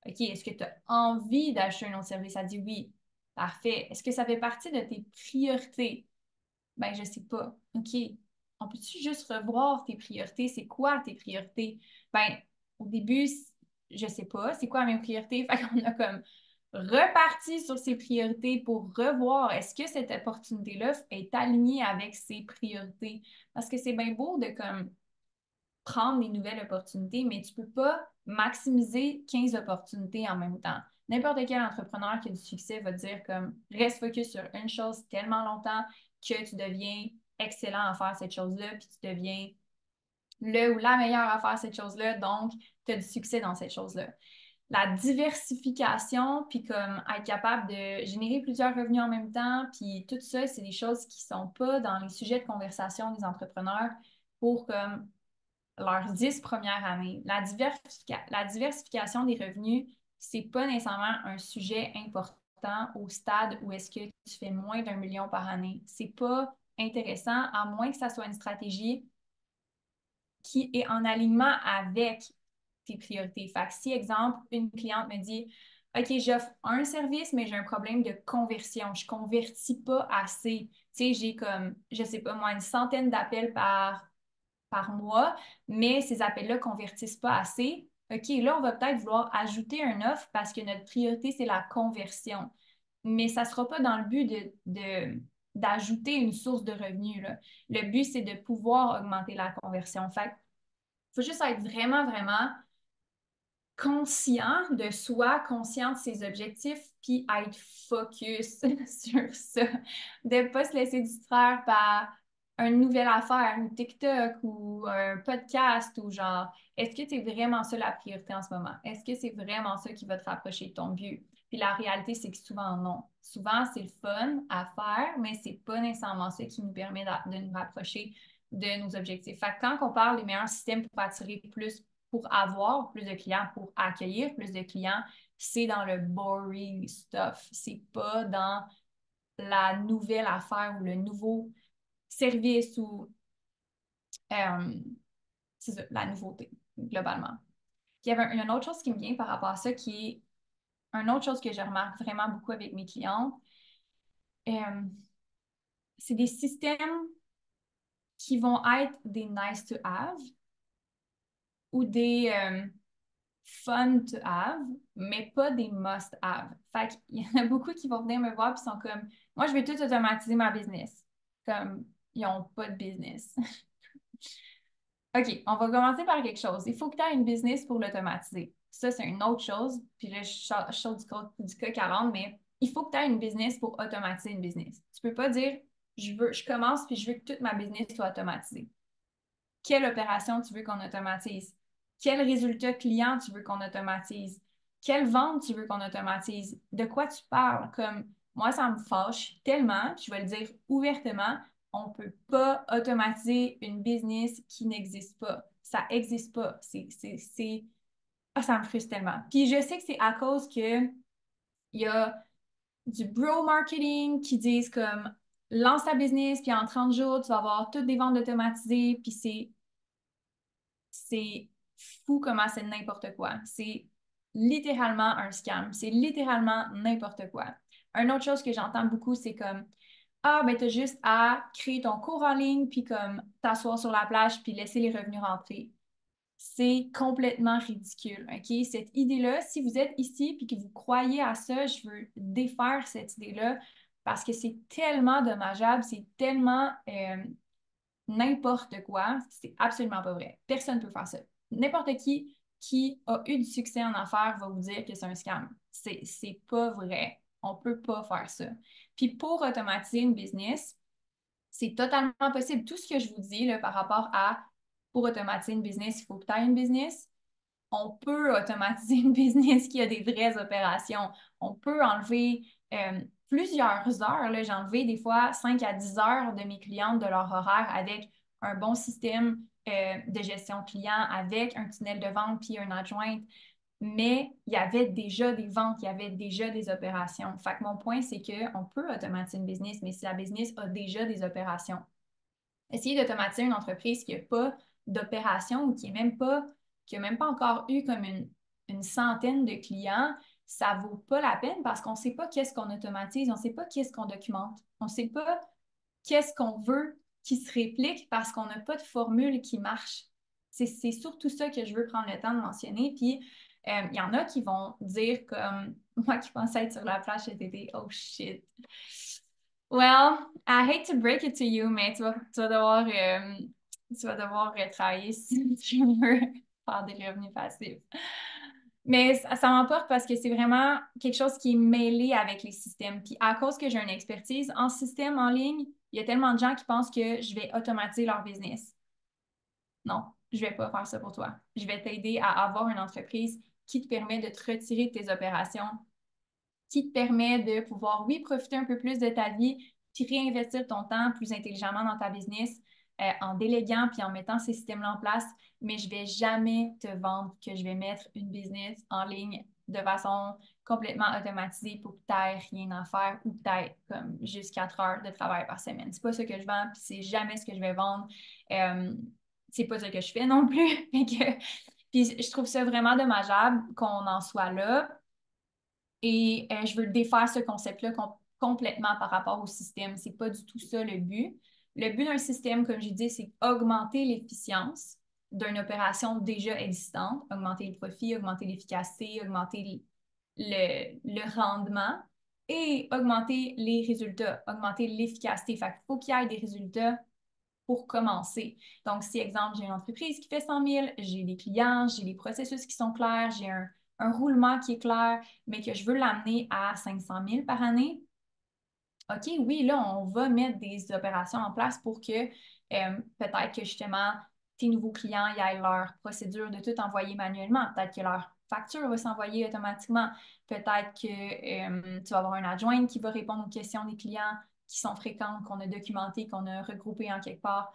OK, est-ce que tu as envie d'acheter un autre service? Elle dit oui. Parfait. Est-ce que ça fait partie de tes priorités? Ben, je sais pas. OK. On peut-tu juste revoir tes priorités? C'est quoi tes priorités? Ben, au début, je sais pas. C'est quoi mes priorités? Fait qu'on a comme reparti sur ses priorités pour revoir est-ce que cette opportunité-là est alignée avec ses priorités? Parce que c'est bien beau de comme prendre des nouvelles opportunités, mais tu ne peux pas maximiser 15 opportunités en même temps. N'importe quel entrepreneur qui a du succès va te dire comme reste focus sur une chose tellement longtemps que tu deviens excellent à faire cette chose-là, puis tu deviens le ou la meilleure à faire cette chose-là, donc tu as du succès dans cette chose-là. La diversification, puis comme être capable de générer plusieurs revenus en même temps, puis tout ça, c'est des choses qui ne sont pas dans les sujets de conversation des entrepreneurs pour comme leurs 10 premières années. La diversification des revenus, c'est pas nécessairement un sujet important au stade où est-ce que tu fais moins d'1 million par année. C'est pas intéressant à moins que ça soit une stratégie qui est en alignement avec tes priorités. Fait que si, exemple, une cliente me dit OK, j'offre un service, mais j'ai un problème de conversion. Je ne convertis pas assez. Tu sais, j'ai comme, je sais pas moi, une centaine d'appels par mois, mais ces appels-là ne convertissent pas assez. OK, là, on va peut-être vouloir ajouter un offre parce que notre priorité, c'est la conversion. Mais ça ne sera pas dans le but d'ajouter une source de revenus, là. Le but, c'est de pouvoir augmenter la conversion. Fait il faut juste être vraiment, vraiment conscient de soi, conscient de ses objectifs, puis être focus sur ça. De ne pas se laisser distraire par une nouvelle affaire, ou TikTok, ou un podcast, ou genre, est-ce que c'est vraiment ça la priorité en ce moment? Est-ce que c'est vraiment ça qui va te rapprocher de ton but? Puis la réalité, c'est que souvent, non. Souvent, c'est le fun à faire, mais c'est pas nécessairement ça qui nous permet de nous rapprocher de nos objectifs. Fait que quand on parle des meilleurs systèmes pour attirer plus, pour avoir plus de clients, pour accueillir plus de clients, c'est dans le boring stuff. C'est pas dans la nouvelle affaire ou le nouveau service ou euh, c'est ça, la nouveauté, globalement. Puis il y avait une autre chose qui me vient par rapport à ça, qui est une autre chose que je remarque vraiment beaucoup avec mes clients. Euh, c'est des systèmes qui vont être des nice to have ou des fun to have, mais pas des must have. Fait qu'il y en a beaucoup qui vont venir me voir et sont comme, moi, je vais tout automatiser ma business. Comme, ils n'ont pas de business. OK, on va commencer par quelque chose. Il faut que tu aies une business pour l'automatiser. Ça, c'est une autre chose. Puis là, je saute du coq à l'âne, mais il faut que tu aies une business pour automatiser une business. Tu peux pas dire, je commence puis je veux que toute ma business soit automatisée. Quelle opération tu veux qu'on automatise? Quel résultat client tu veux qu'on automatise? Quelle vente tu veux qu'on automatise? De quoi tu parles? Comme moi, ça me fâche tellement, je vais le dire ouvertement, on ne peut pas automatiser une business qui n'existe pas. Ça n'existe pas. Ah, ça me frustre tellement. Puis je sais que c'est à cause que il y a du bro marketing qui disent comme lance ta business, puis en 30 jours, tu vas avoir toutes des ventes automatisées, puis c'est fou comment c'est n'importe quoi. C'est littéralement un scam. C'est littéralement n'importe quoi. Une autre chose que j'entends beaucoup, c'est comme ah, ben, t'as juste à créer ton cours en ligne, puis comme t'asseoir sur la plage, puis laisser les revenus rentrer. C'est complètement ridicule, OK? Cette idée-là, si vous êtes ici puis que vous croyez à ça, je veux défaire cette idée-là parce que c'est tellement dommageable, c'est tellement n'importe quoi. C'est absolument pas vrai. Personne ne peut faire ça. N'importe qui a eu du succès en affaires va vous dire que c'est un scam. C'est pas vrai. On peut pas faire ça. Puis pour automatiser une business, c'est totalement possible. Tout ce que je vous dis là, par rapport à pour automatiser une business, il faut que tu aies une business. On peut automatiser une business qui a des vraies opérations. On peut enlever plusieurs heures. Là. J'ai enlevé des fois 5 à 10 heures de mes clientes de leur horaire avec un bon système de gestion client, avec un tunnel de vente puis un adjoint. Mais il y avait déjà des ventes, il y avait déjà des opérations. Fait que mon point, c'est qu'on peut automatiser une business, mais si la business a déjà des opérations. Essayer d'automatiser une entreprise qui n'a pas d'opération ou qui n'a même pas encore eu comme une centaine de clients, ça ne vaut pas la peine parce qu'on ne sait pas qu'est-ce qu'on automatise, on ne sait pas qu'est-ce qu'on documente, on ne sait pas qu'est-ce qu'on veut qui se réplique parce qu'on n'a pas de formule qui marche. C'est surtout ça que je veux prendre le temps de mentionner. Puis, il y en a qui vont dire comme moi qui pensais être sur la plage cet été, oh shit. Well, I hate to break it to you, mais tu vas devoir travailler si tu veux faire des revenus passifs. Mais ça m'emporte parce que c'est vraiment quelque chose qui est mêlé avec les systèmes. Puis à cause que j'ai une expertise en système en ligne, il y a tellement de gens qui pensent que je vais automatiser leur business. Non, je ne vais pas faire ça pour toi. Je vais t'aider à avoir une entreprise qui te permet de te retirer de tes opérations, qui te permet de pouvoir, oui, profiter un peu plus de ta vie, puis réinvestir ton temps plus intelligemment dans ta business en déléguant puis en mettant ces systèmes-là en place. Mais je ne vais jamais te vendre que je vais mettre une business en ligne de façon complètement automatisée pour que tu n'aies rien à faire ou que tu aies comme juste 4 heures de travail par semaine. C'est pas ça que je vends, puis c'est jamais ce que je vais vendre. C'est pas ça que je fais non plus. Puis je trouve ça vraiment dommageable qu'on en soit là. Et je veux défaire ce concept-là complètement par rapport au système. C'est pas du tout ça le but. Le but d'un système, comme je dis, c'est augmenter l'efficience d'une opération déjà existante, augmenter le profit, augmenter l'efficacité, augmenter le rendement et augmenter les résultats, augmenter l'efficacité. Fait qu'il faut qu'il y ait des résultats pour commencer. Donc, si, exemple, j'ai une entreprise qui fait 100 000, j'ai des clients, j'ai des processus qui sont clairs, j'ai un roulement qui est clair, mais que je veux l'amener à 500 000 par année, OK, oui, là, on va mettre des opérations en place pour que peut-être que justement, tes nouveaux clients y aient leur procédure de tout envoyer manuellement. Peut-être que leur facture va s'envoyer automatiquement. Peut-être que tu vas avoir un adjoint qui va répondre aux questions des clients qui sont fréquentes, qu'on a documentées, qu'on a regroupées en quelque part.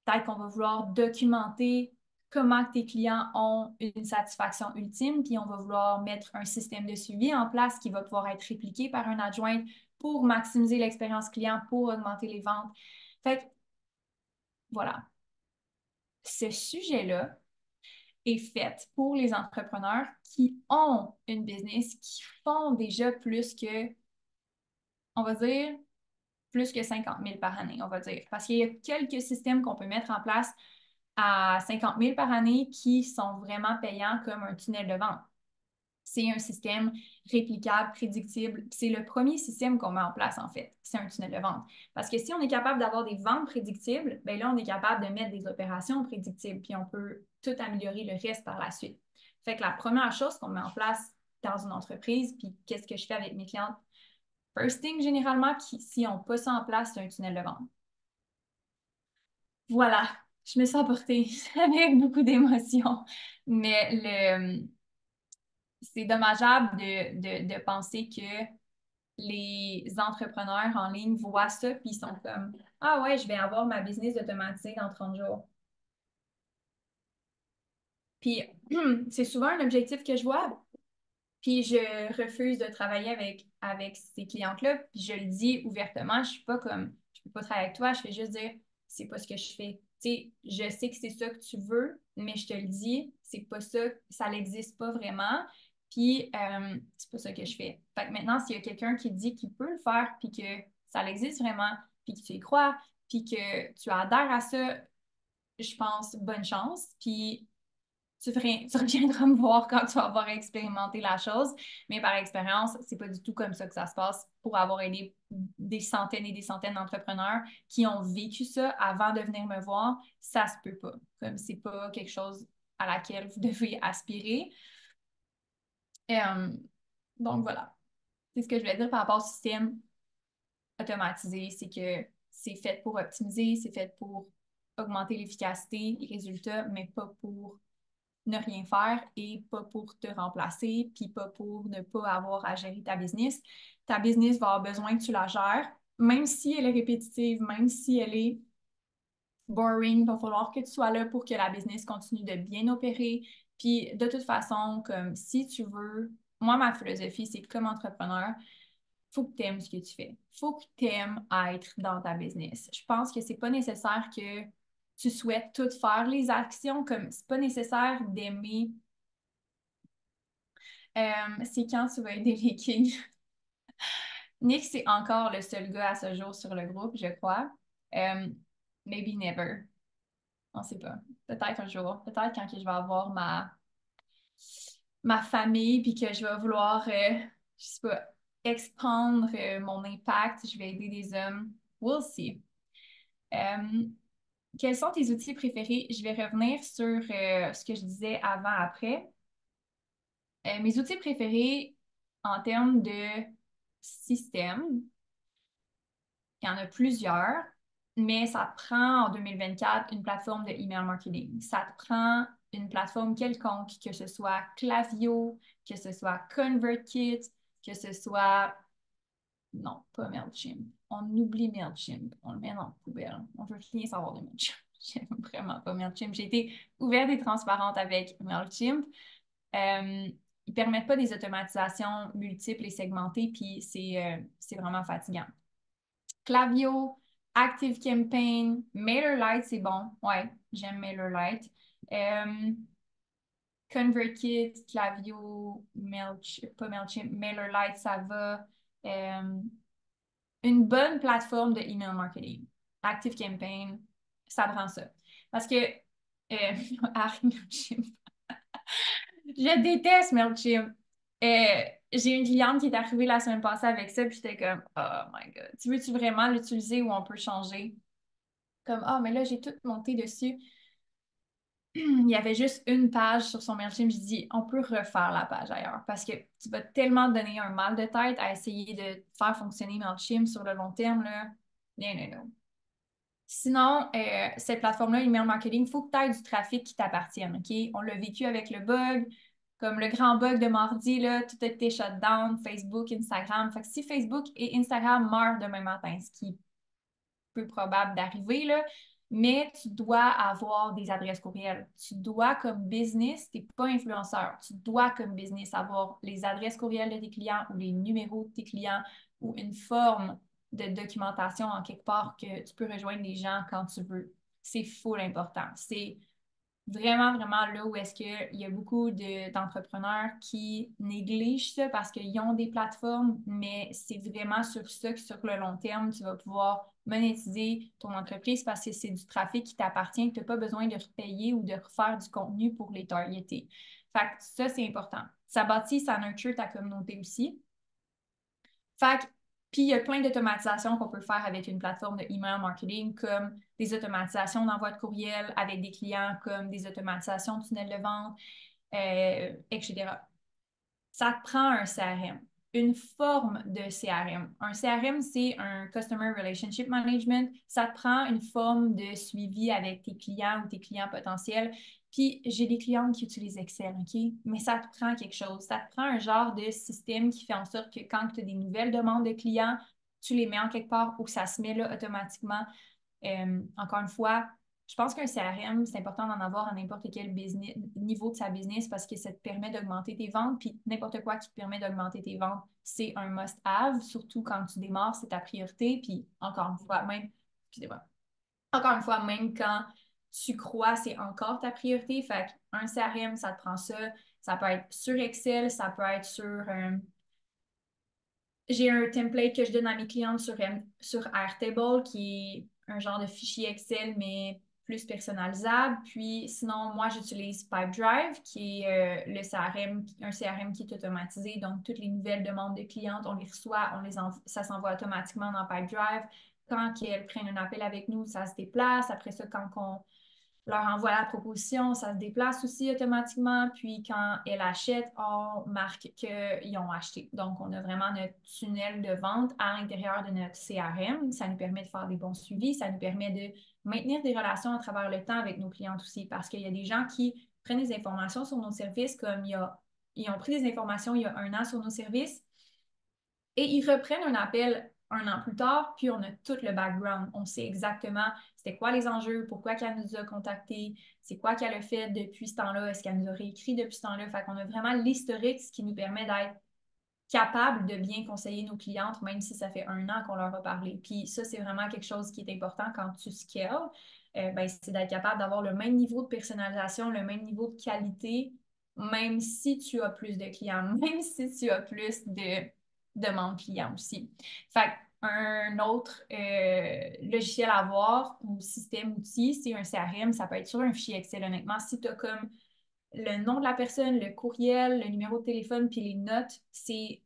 Peut-être qu'on va vouloir documenter comment tes clients ont une satisfaction ultime, puis on va vouloir mettre un système de suivi en place qui va pouvoir être répliqué par un adjoint pour maximiser l'expérience client, pour augmenter les ventes. Fait que, voilà. Ce sujet-là est fait pour les entrepreneurs qui ont une business, qui font déjà plus que, on va dire, plus que 50 000 par année, on va dire. Parce qu'il y a quelques systèmes qu'on peut mettre en place à 50 000 par année qui sont vraiment payants comme un tunnel de vente. C'est un système réplicable, prédictible. C'est le premier système qu'on met en place, en fait. C'est un tunnel de vente. Parce que si on est capable d'avoir des ventes prédictibles, bien là, on est capable de mettre des opérations prédictibles, puis on peut tout améliorer le reste par la suite. Fait que la première chose qu'on met en place dans une entreprise, puis qu'est-ce que je fais avec mes clientes first thing généralement, qui, si on pas ça en place, c'est un tunnel de vente. Voilà, je me sens portée avec beaucoup d'émotions, mais c'est dommageable de penser que les entrepreneurs en ligne voient ça puis ils sont comme ah ouais, je vais avoir ma business automatisée dans 30 jours. Puis c'est souvent un objectif que je vois, puis je refuse de travailler avec ces clientes-là, puis je le dis ouvertement, je suis pas comme je peux pas travailler avec toi, je fais juste dire c'est pas ce que je fais. Tu sais, je sais que c'est ça que tu veux, mais je te le dis, c'est pas ça, ça n'existe pas vraiment. Puis c'est pas ça que je fais. Fait que maintenant, s'il y a quelqu'un qui dit qu'il peut le faire, puis que ça existe vraiment, puis que tu y crois, puis que tu adhères à ça, je pense bonne chance. Puis tu reviendras me voir quand tu vas avoir expérimenté la chose. Mais par expérience, c'est pas du tout comme ça que ça se passe pour avoir aidé des centaines et des centaines d'entrepreneurs qui ont vécu ça avant de venir me voir. Ça se peut pas. Comme c'est pas quelque chose à laquelle vous devez aspirer. Euh, donc voilà. C'est ce que je voulais dire par rapport au système automatisé. C'est que c'est fait pour optimiser, c'est fait pour augmenter l'efficacité, les résultats, mais pas pour ne rien faire et pas pour te remplacer, puis pas pour ne pas avoir à gérer ta business. Ta business va avoir besoin que tu la gères, même si elle est répétitive, même si elle est boring, il va falloir que tu sois là pour que la business continue de bien opérer. Puis de toute façon, comme si tu veux, moi, ma philosophie, c'est que comme entrepreneur, il faut que tu aimes ce que tu fais. Il faut que tu aimes être dans ta business. Je pense que c'est pas nécessaire que tu souhaites tout faire les actions, comme c'est pas nécessaire d'aimer. C'est quand tu vas aider les kings. Nick, c'est encore le seul gars à ce jour sur le groupe, je crois. Maybe never. On sait pas. Peut-être un jour. Peut-être quand que je vais avoir ma famille puis que je vais vouloir, je sais pas, expandre mon impact, je vais aider des hommes. We'll see. Euh, Quels sont tes outils préférés? Je vais revenir sur ce que je disais avant-après. Mes outils préférés en termes de système, il y en a plusieurs, mais ça te prend en 2024 une plateforme de email marketing. Ça te prend une plateforme quelconque, que ce soit Klaviyo, que ce soit ConvertKit, que ce soit... Non, pas MailChimp. On oublie MailChimp. On le met dans la poubelle. On veut rien savoir de MailChimp. J'aime vraiment pas MailChimp. J'ai été ouverte et transparente avec MailChimp. Ils permettent pas des automatisations multiples et segmentées, puis c'est vraiment fatigant. Klaviyo, ActiveCampaign, MailerLite, c'est bon. Ouais, j'aime MailerLite. Euh, ConvertKit, Klaviyo, MailChimp, pas MailChimp, MailerLite, ça va. Euh, une bonne plateforme de email marketing. ActiveCampaign, ça prend ça. Parce que MailChimp. Je déteste MailChimp. J'ai une cliente qui est arrivée la semaine passée avec ça, puis j'étais comme, oh my God, tu veux-tu vraiment l'utiliser ou on peut changer? Comme, ah, mais là, j'ai tout monté dessus. Il y avait juste une page sur son MailChimp. Je dis, on peut refaire la page ailleurs parce que tu vas tellement te donner un mal de tête à essayer de faire fonctionner MailChimp sur le long terme, là. Non, non, non. Sinon, cette plateforme-là, email marketing, il faut que tu aies du trafic qui t'appartienne, OK? On l'a vécu avec le bug, comme le grand bug de mardi, là, tout a été shut down, Facebook, Instagram. Fait que si Facebook et Instagram meurent demain matin, ce qui est peu probable d'arriver, là, mais tu dois avoir des adresses courriels. Tu dois, comme business, tu n'es pas influenceur, tu dois, comme business, avoir les adresses courriels de tes clients ou les numéros de tes clients ou une forme de documentation en quelque part que tu peux rejoindre les gens quand tu veux. C'est full important. C'est vraiment, vraiment là où est-ce qu'il y a beaucoup d'entrepreneurs qui négligent ça parce qu'ils ont des plateformes, mais c'est vraiment sur ça que sur le long terme, tu vas pouvoir monétiser ton entreprise parce que c'est du trafic qui t'appartient, que tu n'as pas besoin de repayer ou de refaire du contenu pour les targeter. Fait que ça, c'est important. Ça bâtit, ça nurture ta communauté aussi. Fait que, puis il y a plein d'automatisations qu'on peut faire avec une plateforme de email marketing, comme des automatisations d'envoi de courriel avec des clients, comme des automatisations de tunnels de vente, etc. Ça te prend un CRM. une forme de CRM. Un CRM, c'est un Customer Relationship Management. Ça te prend une forme de suivi avec tes clients ou tes clients potentiels. Puis, j'ai des clientes qui utilisent Excel, OK? Mais ça te prend quelque chose. Ça te prend un genre de système qui fait en sorte que quand tu as des nouvelles demandes de clients, tu les mets en quelque part où ça se met là automatiquement. Encore une fois, je pense qu'un CRM, c'est important d'en avoir à n'importe quel business, niveau de sa business parce que ça te permet d'augmenter tes ventes. Puis n'importe quoi qui te permet d'augmenter tes ventes, c'est un must-have, surtout quand tu démarres, c'est ta priorité. Puis encore une fois, même, excusez-moi, encore une fois, même quand tu crois, c'est encore ta priorité. Fait qu'un CRM, ça te prend ça. Ça peut être sur Excel, ça peut être j'ai un template que je donne à mes clientes sur Airtable qui est un genre de fichier Excel, mais plus personnalisable. Puis sinon, moi, j'utilise Pipedrive, qui est le CRM, un CRM qui est automatisé. Donc, toutes les nouvelles demandes de clientes, on les reçoit, ça s'envoie automatiquement dans Pipedrive. Quand elles prennent un appel avec nous, ça se déplace. Après ça, quand on leur envoie la proposition, ça se déplace aussi automatiquement. Puis quand elles achètent, on marque qu'ils ont acheté. Donc, on a vraiment notre tunnel de vente à l'intérieur de notre CRM. Ça nous permet de faire des bons suivis. Ça nous permet de maintenir des relations à travers le temps avec nos clientes aussi. Parce qu'il y a des gens qui prennent des informations sur nos services comme ils ont pris des informations il y a un an sur nos services et ils reprennent un appel un an plus tard, puis on a tout le background. On sait exactement c'était quoi les enjeux, pourquoi qu'elle nous a contactés, c'est quoi qu'elle a fait depuis ce temps-là, est-ce qu'elle nous a réécrit depuis ce temps-là. Fait qu'on a vraiment l'historique, ce qui nous permet d'être capable de bien conseiller nos clientes, même si ça fait un an qu'on leur a parlé. Puis ça, c'est vraiment quelque chose qui est important quand tu scales. Ben, c'est d'être capable d'avoir le même niveau de personnalisation, le même niveau de qualité, même si tu as plus de clients, même si tu as plus de demandes clients aussi. Fait un autre logiciel à voir ou système outil, c'est un CRM, ça peut être sur un fichier Excel, honnêtement. Si tu as comme le nom de la personne, le courriel, le numéro de téléphone, puis les notes, c'est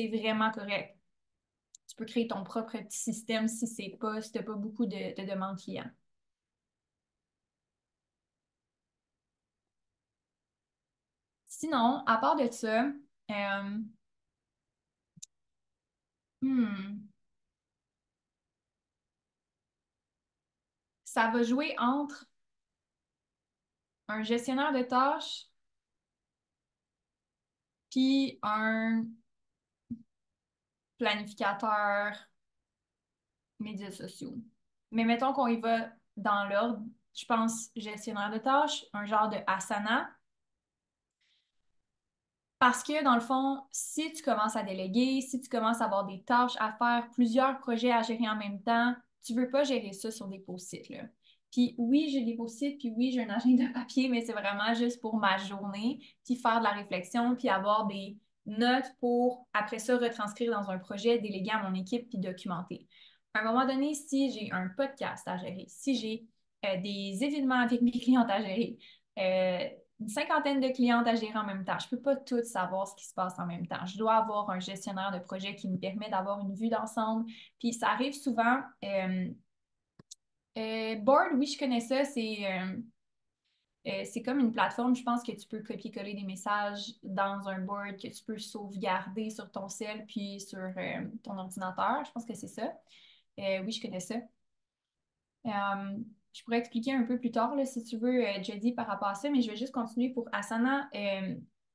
vraiment correct. Tu peux créer ton propre petit système si tu n'as pas beaucoup de demandes clients. Sinon, à part de ça, hmm, ça va jouer entre un gestionnaire de tâches puis un planificateur médias sociaux. Mais mettons qu'on y va dans l'ordre, je pense gestionnaire de tâches, un genre de Asana. Parce que dans le fond, si tu commences à déléguer, si tu commences à avoir des tâches à faire, plusieurs projets à gérer en même temps, tu veux pas gérer ça sur des post-it, là. Puis oui, j'ai des post-it, puis oui, j'ai un agenda papier, mais c'est vraiment juste pour ma journée, puis faire de la réflexion, puis avoir des notes pour, après ça, retranscrire dans un projet, déléguer à mon équipe, puis documenter. À un moment donné, si j'ai un podcast à gérer, si j'ai des événements avec mes clients à gérer, euh, une cinquantaine de clientes à gérer en même temps. Je ne peux pas tout savoir ce qui se passe en même temps. Je dois avoir un gestionnaire de projet qui me permet d'avoir une vue d'ensemble. Puis ça arrive souvent. Board, oui, je connais ça. C'est comme une plateforme, je pense que tu peux copier-coller des messages dans un board que tu peux sauvegarder sur ton cell puis sur ton ordinateur. Je pense que c'est ça. Oui, je connais ça. Euh, je pourrais expliquer un peu plus tard, là, si tu veux, Jody, par rapport à ça, mais je vais juste continuer pour Asana.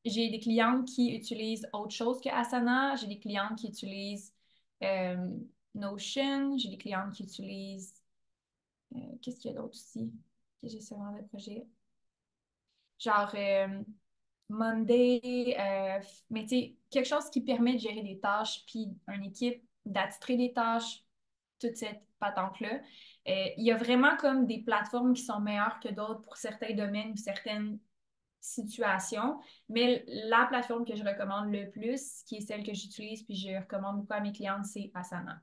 J'ai des clientes qui utilisent autre chose que Asana. J'ai des clientes qui utilisent euh, Notion. J'ai des clientes qui utilisent... qu'est-ce qu'il y a d'autre aussi que j'ai ce genre de projet? Genre Monday, mais tu sais, quelque chose qui permet de gérer des tâches, puis une équipe d'attitrer des tâches, toute cette patente-là. Il y a vraiment comme des plateformes qui sont meilleures que d'autres pour certains domaines ou certaines situations, mais la plateforme que je recommande le plus, qui est celle que j'utilise puis je recommande beaucoup à mes clientes, c'est Asana.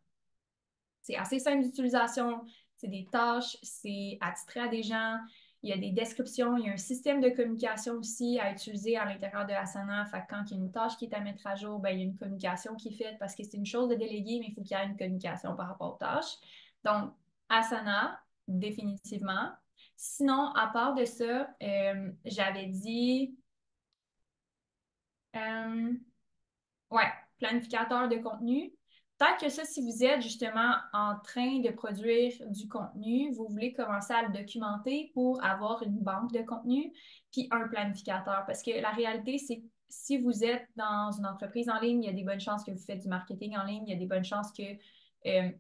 C'est assez simple d'utilisation, c'est des tâches, c'est attitré à des gens, il y a des descriptions, il y a un système de communication aussi à utiliser à l'intérieur de Asana. Fait que quand il y a une tâche qui est à mettre à jour, ben, il y a une communication qui est faite parce que c'est une chose de déléguer, mais il faut qu'il y ait une communication par rapport aux tâches. Donc, Asana, définitivement. Sinon, à part de ça, j'avais dit, euh, ouais. planificateur de contenu. Peut-être que ça, si vous êtes justement en train de produire du contenu, vous voulez commencer à le documenter pour avoir une banque de contenu, puis un planificateur. Parce que la réalité, c'est que si vous êtes dans une entreprise en ligne, il y a des bonnes chances que vous faites du marketing en ligne, il y a des bonnes chances que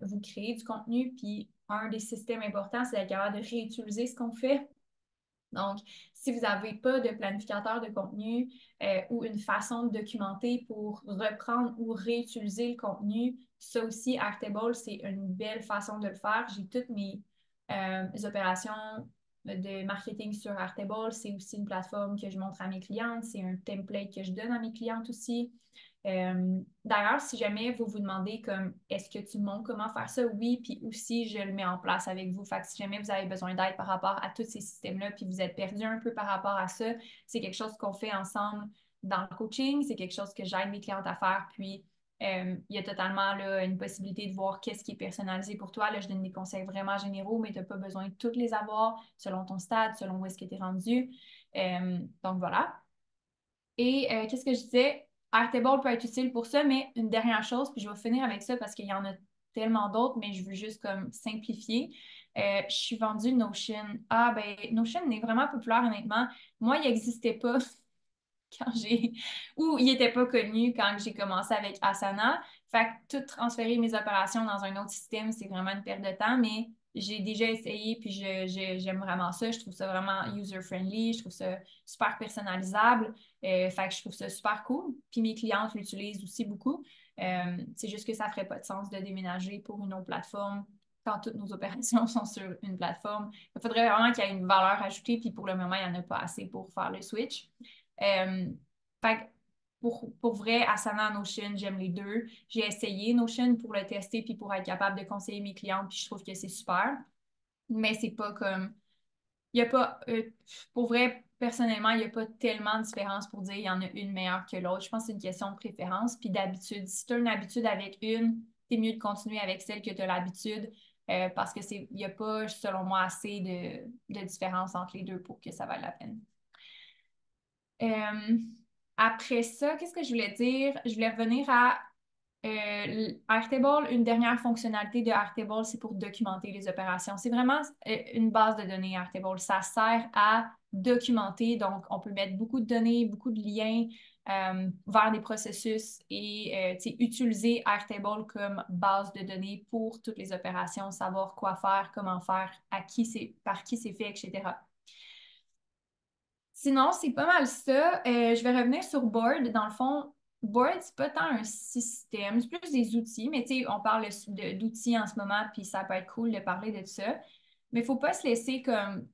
vous créez du contenu, puis un des systèmes importants, c'est d'être capable de réutiliser ce qu'on fait. Donc, si vous n'avez pas de planificateur de contenu ou une façon de documenter pour reprendre ou réutiliser le contenu, ça aussi, Airtable, c'est une belle façon de le faire. J'ai toutes mes opérations de marketing sur Airtable. C'est aussi une plateforme que je montre à mes clientes. C'est un template que je donne à mes clientes aussi. D'ailleurs, si jamais vous vous demandez comme est-ce que tu me montres comment faire ça, oui, puis aussi je le mets en place avec vous. Fait que si jamais vous avez besoin d'aide par rapport à tous ces systèmes-là, puis vous êtes perdu un peu par rapport à ça, c'est quelque chose qu'on fait ensemble dans le coaching, c'est quelque chose que j'aide mes clientes à faire, puis il y a totalement là, une possibilité de voir qu'est-ce qui est personnalisé pour toi. Là, je donne des conseils vraiment généraux, mais tu n'as pas besoin de tous les avoir selon ton stade, selon où est-ce que tu es rendu. Donc voilà. Et qu'est-ce que je disais? Airtable peut être utile pour ça, mais une dernière chose, puis je vais finir avec ça parce qu'il y en a tellement d'autres, mais je veux juste comme simplifier. Je suis vendue Notion. Ah, ben, Notion est vraiment populaire, honnêtement. Moi, il n'existait pas quand j'ai ou il n'était pas connu quand j'ai commencé avec Asana. Fait que tout transférer mes opérations dans un autre système, c'est vraiment une perte de temps, mais j'ai déjà essayé puis j'aime vraiment ça. Je trouve ça vraiment user-friendly, je trouve ça super personnalisable. Fait que je trouve ça super cool. Puis mes clientes l'utilisent aussi beaucoup. C'est juste que ça ne ferait pas de sens de déménager pour une autre plateforme quand toutes nos opérations sont sur une plateforme. Il faudrait vraiment qu'il y ait une valeur ajoutée, puis pour le moment, il n'y en a pas assez pour faire le switch. Fait que pour vrai, Asana, Notion, j'aime les deux. J'ai essayé Notion pour le tester puis pour être capable de conseiller mes clients, puis je trouve que c'est super. Mais c'est pas comme. Il y a pas. Pour vrai, personnellement, il n'y a pas tellement de différence pour dire il y en a une meilleure que l'autre. Je pense que c'est une question de préférence puis d'habitude. Si tu as une habitude avec une, c'est mieux de continuer avec celle que tu as l'habitude. Parce que il n'y a pas, selon moi, assez de différence entre les deux pour que ça vaille la peine. Euh, Après ça, qu'est-ce que je voulais dire? Je voulais revenir à Airtable. Une dernière fonctionnalité de Airtable, c'est pour documenter les opérations. C'est vraiment une base de données Airtable. Ça sert à documenter. Donc, on peut mettre beaucoup de données, beaucoup de liens vers des processus et utiliser Airtable comme base de données pour toutes les opérations, savoir quoi faire, comment faire, par qui c'est fait, etc. Sinon, c'est pas mal ça. Je vais revenir sur Board. Dans le fond, Board, c'est pas tant un système, c'est plus des outils, mais tu sais, on parle d'outils en ce moment, puis ça peut être cool de parler de ça. Mais il faut pas se laisser comme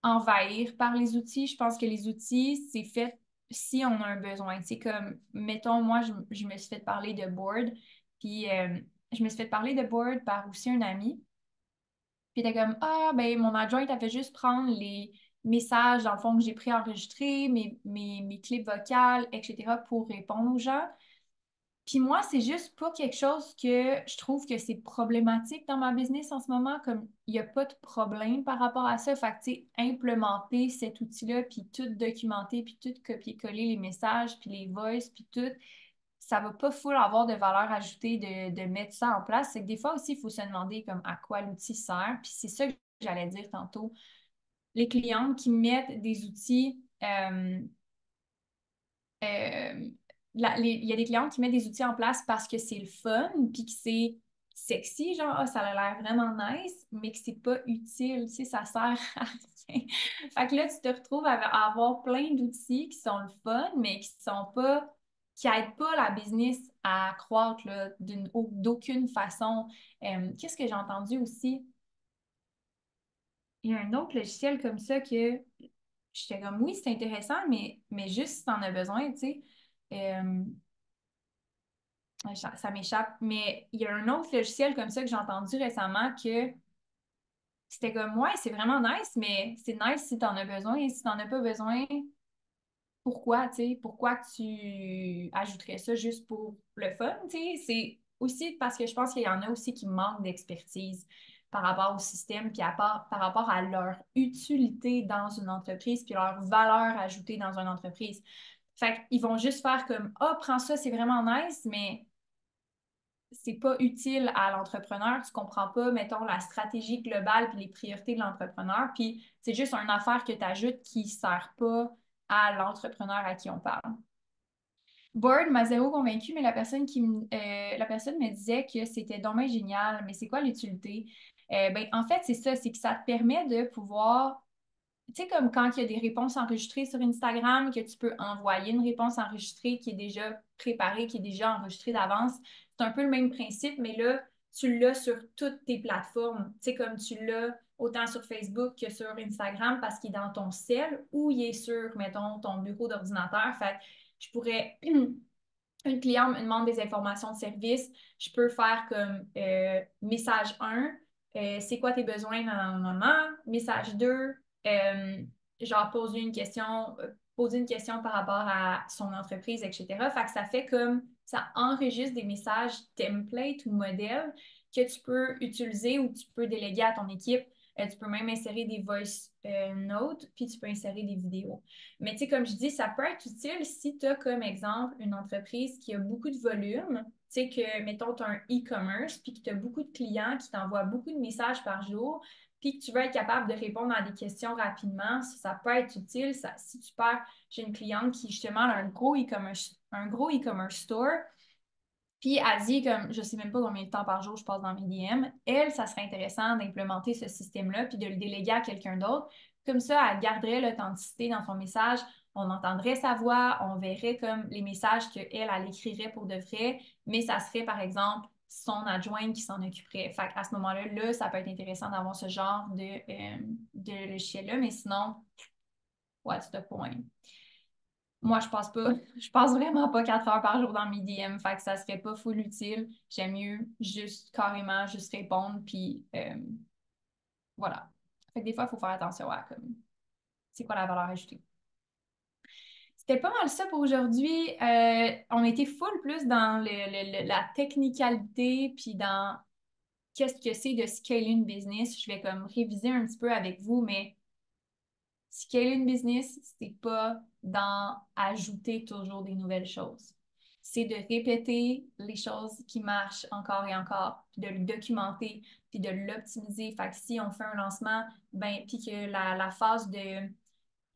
envahir par les outils. Je pense que les outils, c'est fait si on a un besoin. C'est comme, mettons, moi, je me suis fait parler de Board, puis je me suis fait parler de Board par aussi un ami. Puis t'es comme, ah, ben, mon adjoint, elle fait juste prendre les messages, dans le fond, que j'ai préenregistrés, mes clips vocales, etc., pour répondre aux gens. Puis moi, c'est juste pas quelque chose que je trouve que c'est problématique dans ma business en ce moment, comme il n'y a pas de problème par rapport à ça. Fait que, tu sais, implémenter cet outil-là, puis tout documenter, puis tout copier-coller les messages, puis les voices, puis tout, ça va pas full avoir de valeur ajoutée de mettre ça en place. C'est que des fois aussi, il faut se demander comme à quoi l'outil sert. Puis c'est ça que j'allais dire tantôt. Les clientes qui mettent des outils, euh, il y a des clientes qui mettent des outils en place parce que c'est le fun, puis que c'est sexy, genre, ah, ça a l'air vraiment nice, mais que c'est pas utile, tu sais, ça sert à rien. Fait que là, tu te retrouves à avoir plein d'outils qui sont le fun, mais qui sont pas, qui aident pas la business à croître, là, d'aucune façon. Qu'est-ce que j'ai entendu aussi? Il y a un autre logiciel comme ça que j'étais comme, oui, c'est intéressant, mais juste si t'en as besoin, tu sais. Euh, ça m'échappe. Mais il y a un autre logiciel comme ça que j'ai entendu récemment que c'était comme, ouais, c'est vraiment nice, mais c'est nice si tu en as besoin. Et si tu n'en as pas besoin, pourquoi, tu sais? Pourquoi que tu ajouterais ça juste pour le fun, tu sais? C'est aussi parce que je pense qu'il y en a aussi qui manquent d'expertise par rapport au système, puis par rapport à leur utilité dans une entreprise, puis leur valeur ajoutée dans une entreprise. Fait qu'ils vont juste faire comme, ah, prends ça, c'est vraiment nice, mais c'est pas utile à l'entrepreneur. Tu comprends pas, mettons, la stratégie globale puis les priorités de l'entrepreneur. Puis c'est juste une affaire que tu ajoutes qui sert pas à l'entrepreneur à qui on parle. Board m'a zéro convaincu, mais la personne me disait que c'était dommage génial. Mais c'est quoi l'utilité? Ben, en fait, c'est ça, c'est que ça te permet de pouvoir, tu sais, comme quand il y a des réponses enregistrées sur Instagram, que tu peux envoyer une réponse enregistrée qui est déjà préparée, qui est déjà enregistrée d'avance. C'est un peu le même principe, mais là, tu l'as sur toutes tes plateformes. Tu sais, comme tu l'as autant sur Facebook que sur Instagram parce qu'il est dans ton cell ou il est sur, mettons, ton bureau d'ordinateur. Fait que je pourrais une cliente me demande des informations de service, je peux faire comme message 1, c'est quoi tes besoins dans le moment? Message 2, genre poser une question par rapport à son entreprise, etc. Fait que ça fait comme ça enregistre des messages template ou modèles que tu peux utiliser ou tu peux déléguer à ton équipe. Tu peux même insérer des voice notes, puis tu peux insérer des vidéos. Mais tu sais, comme je dis, ça peut être utile si tu as comme exemple une entreprise qui a beaucoup de volume, tu sais que, mettons, tu as un e-commerce, puis que tu as beaucoup de clients qui t'envoient beaucoup de messages par jour, puis que tu veux être capable de répondre à des questions rapidement, ça peut être utile. Si tu perds, j'ai une cliente qui justement a un gros e-commerce store, puis elle dit comme je sais même pas combien de temps par jour je passe dans mes DM. Elle, ça serait intéressant d'implémenter ce système-là puis de le déléguer à quelqu'un d'autre. Comme ça, elle garderait l'authenticité dans son message. On entendrait sa voix, on verrait comme les messages qu'elle, elle écrirait pour de vrai, mais ça serait par exemple son adjointe qui s'en occuperait. Fait qu'à ce moment-là, là, ça peut être intéressant d'avoir ce genre de logiciel-là, mais sinon, what's the point? Moi, je passe pas, je passe vraiment pas 4 heures par jour dans mes DM, fait que ça serait pas full utile. J'aime mieux juste carrément juste répondre, puis voilà. Fait que des fois, il faut faire attention à comme, c'est quoi la valeur ajoutée. C'était pas mal ça pour aujourd'hui. On était full plus dans la technicalité, puis dans qu'est-ce que c'est de scaler une business. Je vais comme réviser un petit peu avec vous, mais scaler une business, c'est pas d'en ajouter toujours des nouvelles choses. C'est de répéter les choses qui marchent encore et encore, puis de le documenter, puis de l'optimiser. Fait que si on fait un lancement, ben, puis que la phase de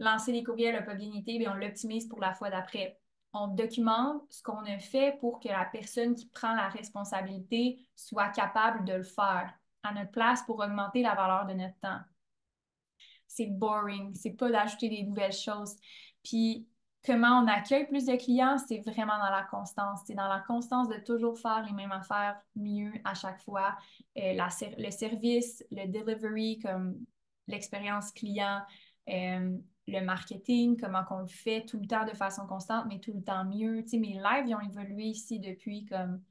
lancer les courriels n'a pas bien été, bien, on l'optimise pour la fois d'après. On documente ce qu'on a fait pour que la personne qui prend la responsabilité soit capable de le faire à notre place pour augmenter la valeur de notre temps. C'est boring, c'est pas d'ajouter des nouvelles choses. Puis comment on accueille plus de clients, c'est vraiment dans la constance. C'est dans la constance de toujours faire les mêmes affaires mieux à chaque fois. Le service, le delivery, comme l'expérience client, le marketing, comment qu'on le fait tout le temps de façon constante, mais tout le temps mieux. Tu sais, mes lives, ils ont évolué ici depuis comme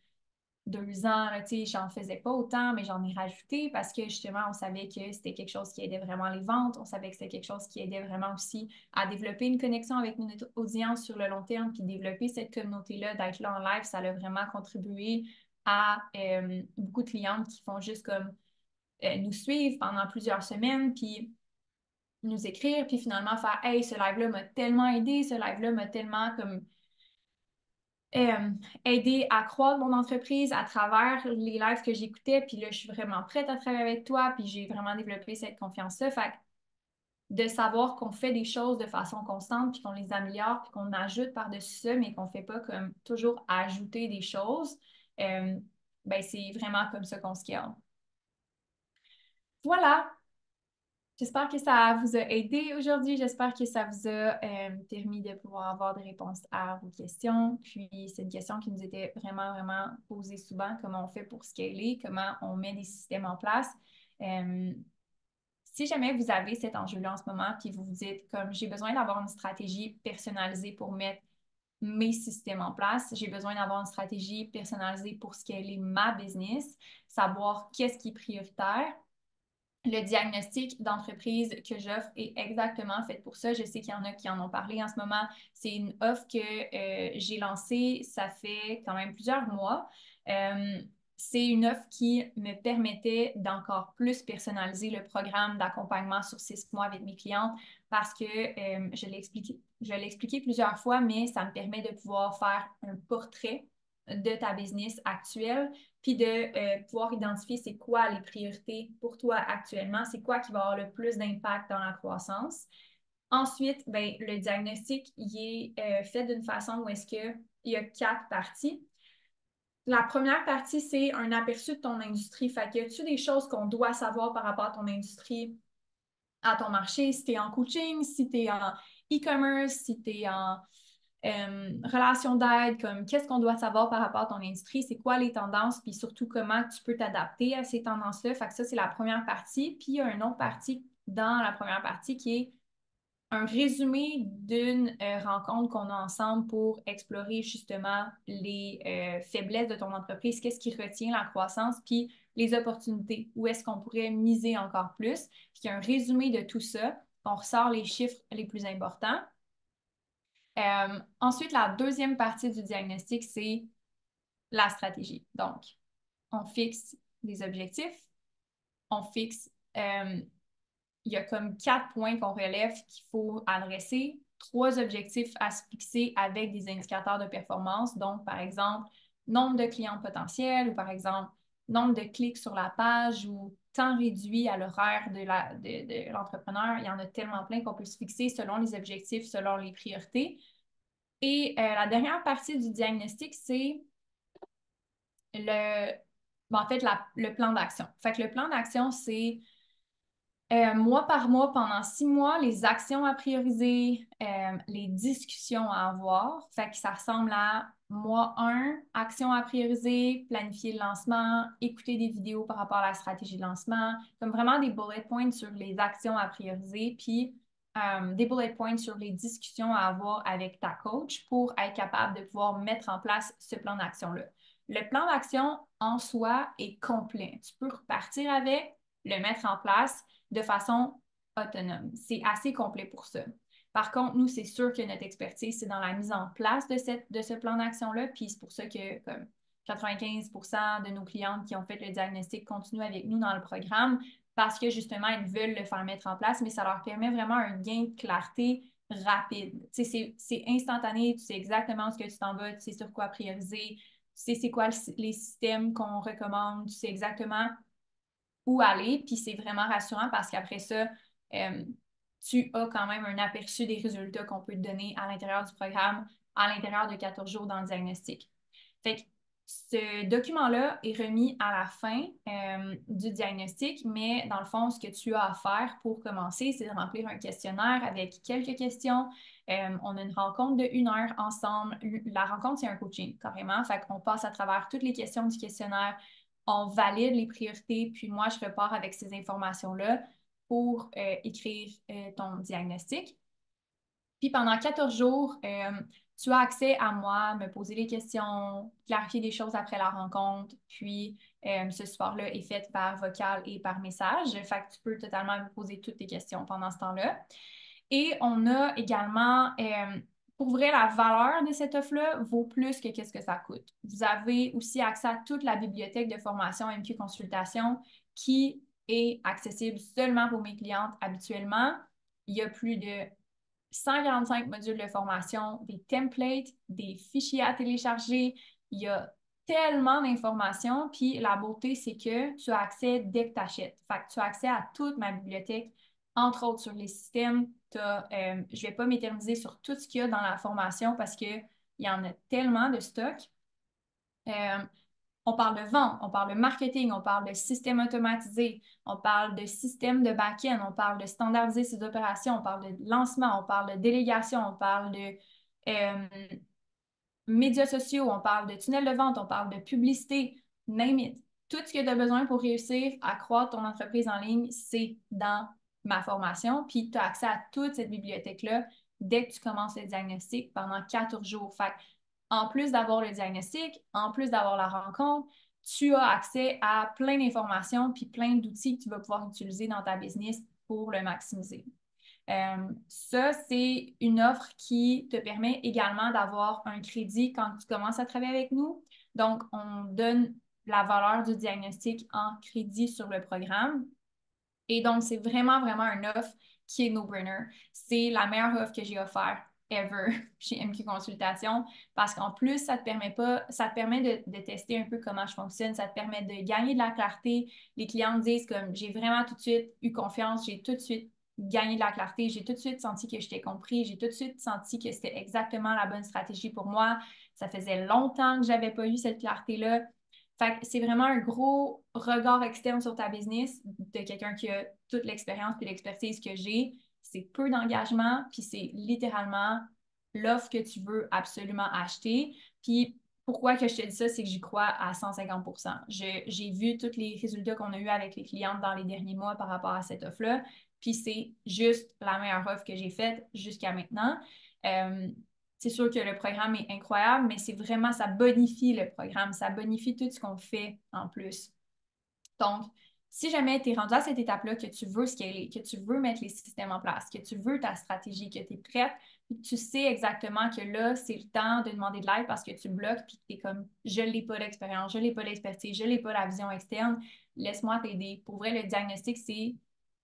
2 ans, là, tu sais, j'en faisais pas autant, mais j'en ai rajouté parce que justement, on savait que c'était quelque chose qui aidait vraiment les ventes. On savait que c'était quelque chose qui aidait vraiment aussi à développer une connexion avec notre audience sur le long terme, puis développer cette communauté-là, d'être là en live, ça a vraiment contribué à beaucoup de clientes qui font juste comme nous suivre pendant plusieurs semaines, puis nous écrire, puis finalement faire Hey, ce live-là m'a tellement aidé, ce live-là m'a tellement comme aider à croître mon entreprise à travers les lives que j'écoutais. Puis là, je suis vraiment prête à travailler avec toi. Puis j'ai vraiment développé cette confiance-là. Fait que de savoir qu'on fait des choses de façon constante, puis qu'on les améliore, puis qu'on ajoute par-dessus ça, mais qu'on ne fait pas comme toujours ajouter des choses, ben c'est vraiment comme ça qu'on scale. Voilà, j'espère que ça vous a aidé aujourd'hui. J'espère que ça vous a permis de pouvoir avoir des réponses à vos questions. Puis, c'est une question qui nous était vraiment, vraiment posée souvent. Comment on fait pour scaler? Comment on met des systèmes en place? Euh, Si jamais vous avez cet enjeu-là en ce moment, puis vous vous dites, comme j'ai besoin d'avoir une stratégie personnalisée pour mettre mes systèmes en place, j'ai besoin d'avoir une stratégie personnalisée pour scaler ma business, savoir qu'est-ce qui est prioritaire. Le diagnostic d'entreprise que j'offre est exactement fait pour ça. Je sais qu'il y en a qui en ont parlé en ce moment. C'est une offre que j'ai lancée, ça fait quand même plusieurs mois. c'est une offre qui me permettait d'encore plus personnaliser le programme d'accompagnement sur 6 mois avec mes clientes parce que je l'ai expliqué plusieurs fois, mais ça me permet de pouvoir faire un portrait de ta business actuelle, puis de pouvoir identifier c'est quoi les priorités pour toi actuellement, c'est quoi qui va avoir le plus d'impact dans la croissance. Ensuite, ben, le diagnostic il est fait d'une façon où est-ce qu'il y a 4 parties. La première partie, c'est un aperçu de ton industrie. Fait que tu des choses qu'on doit savoir par rapport à ton industrie, à ton marché, si tu es en coaching, si tu es en e-commerce, si tu es en relation d'aide, comme qu'est-ce qu'on doit savoir par rapport à ton industrie, c'est quoi les tendances, puis surtout comment tu peux t'adapter à ces tendances-là. Fait que ça, c'est la première partie. Puis il y a une autre partie dans la première partie qui est un résumé d'une rencontre qu'on a ensemble pour explorer justement les faiblesses de ton entreprise, qu'est-ce qui retient la croissance, puis les opportunités, où est-ce qu'on pourrait miser encore plus. Puis il y a un résumé de tout ça. On ressort les chiffres les plus importants. Ensuite, la deuxième partie du diagnostic, c'est la stratégie. Donc, on fixe des objectifs, on fixe il y a comme 4 points qu'on relève qu'il faut adresser, 3 objectifs à se fixer avec des indicateurs de performance. Donc, par exemple, nombre de clients potentiels ou par exemple, nombre de clics sur la page ou temps réduit à l'horaire de l'entrepreneur. Il y en a tellement plein qu'on peut se fixer selon les objectifs, selon les priorités. Et la dernière partie du diagnostic, c'est le, en fait, le plan d'action. Fait que le plan d'action, c'est mois par mois, pendant 6 mois, les actions à prioriser, les discussions à avoir. Fait que ça ressemble à mois 1, actions à prioriser, planifier le lancement, écouter des vidéos par rapport à la stratégie de lancement, comme vraiment des bullet points sur les actions à prioriser, puis des bullet points sur les discussions à avoir avec ta coach pour être capable de pouvoir mettre en place ce plan d'action-là. Le plan d'action en soi est complet. Tu peux repartir avec, le mettre en place de façon autonome. C'est assez complet pour ça. Par contre, nous, c'est sûr que notre expertise, c'est dans la mise en place de ce plan d'action-là. Puis c'est pour ça que comme 95% de nos clientes qui ont fait le diagnostic continuent avec nous dans le programme parce que justement, elles veulent le faire mettre en place, mais ça leur permet vraiment un gain de clarté rapide. C'est instantané, tu sais exactement ce que tu t'en vas, tu sais sur quoi prioriser, tu sais c'est quoi les systèmes qu'on recommande, tu sais exactement où aller, puis c'est vraiment rassurant parce qu'après ça, tu as quand même un aperçu des résultats qu'on peut te donner à l'intérieur du programme, à l'intérieur de 14 jours dans le diagnostic. Fait que ce document-là est remis à la fin du diagnostic, mais dans le fond, ce que tu as à faire pour commencer, c'est de remplir un questionnaire avec quelques questions. On a une rencontre de 1 heure ensemble. La rencontre, c'est un coaching, carrément. Fait qu'on passe à travers toutes les questions du questionnaire, on valide les priorités, puis moi, je repars avec ces informations-là pour écrire ton diagnostic. Puis pendant 14 jours, tu as accès à moi, me poser des questions, clarifier des choses après la rencontre. Puis ce support-là est fait par vocal et par message. Fait que tu peux totalement me poser toutes tes questions pendant ce temps-là. Et on a également, pour vrai, la valeur de cette offre-là vaut plus que qu'est-ce que ça coûte. Vous avez aussi accès à toute la bibliothèque de formation MQ Consultation qui est accessible seulement pour mes clientes habituellement. Il y a plus de 145 modules de formation, des templates, des fichiers à télécharger. Il y a tellement d'informations. Puis la beauté, c'est que tu as accès dès que tu achètes. Fait que tu as accès à toute ma bibliothèque, entre autres sur les systèmes. Je ne vais pas m'éterniser sur tout ce qu'il y a dans la formation parce qu'il y en a tellement de stock. On parle de vente, on parle de marketing, on parle de système automatisé, on parle de système de back-end, on parle de standardiser ses opérations, on parle de lancement, on parle de délégation, on parle de médias sociaux, on parle de tunnel de vente, on parle de publicité, name it. Tout ce que tu as besoin pour réussir à croître ton entreprise en ligne, c'est dans ma formation. Puis tu as accès à toute cette bibliothèque-là dès que tu commences le diagnostic pendant 14 jours. Fait en plus d'avoir le diagnostic, en plus d'avoir la rencontre, tu as accès à plein d'informations puis plein d'outils que tu vas pouvoir utiliser dans ta business pour le maximiser. Ça, c'est une offre qui te permet également d'avoir un crédit quand tu commences à travailler avec nous. Donc, on donne la valeur du diagnostic en crédit sur le programme. Et donc, c'est vraiment, vraiment un offre qui est no-brainer. C'est la meilleure offre que j'ai offerte ever chez MQ Consultation parce qu'en plus, ça te permet pas, ça te permet de tester un peu comment je fonctionne, ça te permet de gagner de la clarté. Les clients me disent comme j'ai vraiment tout de suite eu confiance, j'ai tout de suite gagné de la clarté, j'ai tout de suite senti que je t'ai compris, j'ai tout de suite senti que c'était exactement la bonne stratégie pour moi. Ça faisait longtemps que j'avais pas eu cette clarté-là. Fait que c'est vraiment un gros regard externe sur ta business de quelqu'un qui a toute l'expérience et l'expertise que j'ai. C'est peu d'engagement, puis c'est littéralement l'offre que tu veux absolument acheter. Puis pourquoi que je te dis ça, c'est que j'y crois à 150 J'ai vu tous les résultats qu'on a eus avec les clientes dans les derniers mois par rapport à cette offre-là. Puis c'est juste la meilleure offre que j'ai faite jusqu'à maintenant. Euh, c'est sûr que le programme est incroyable, mais c'est vraiment, ça bonifie le programme, ça bonifie tout ce qu'on fait en plus. Donc, si jamais tu es rendu à cette étape-là, que tu veux scaler, que tu veux mettre les systèmes en place, que tu veux ta stratégie, que tu es prête, puis que tu sais exactement que là, c'est le temps de demander de l'aide parce que tu bloques, puis que tu es comme, je n'ai pas l'expérience, je n'ai pas l'expertise, je n'ai pas la vision externe, laisse-moi t'aider. Pour vrai, le diagnostic, c'est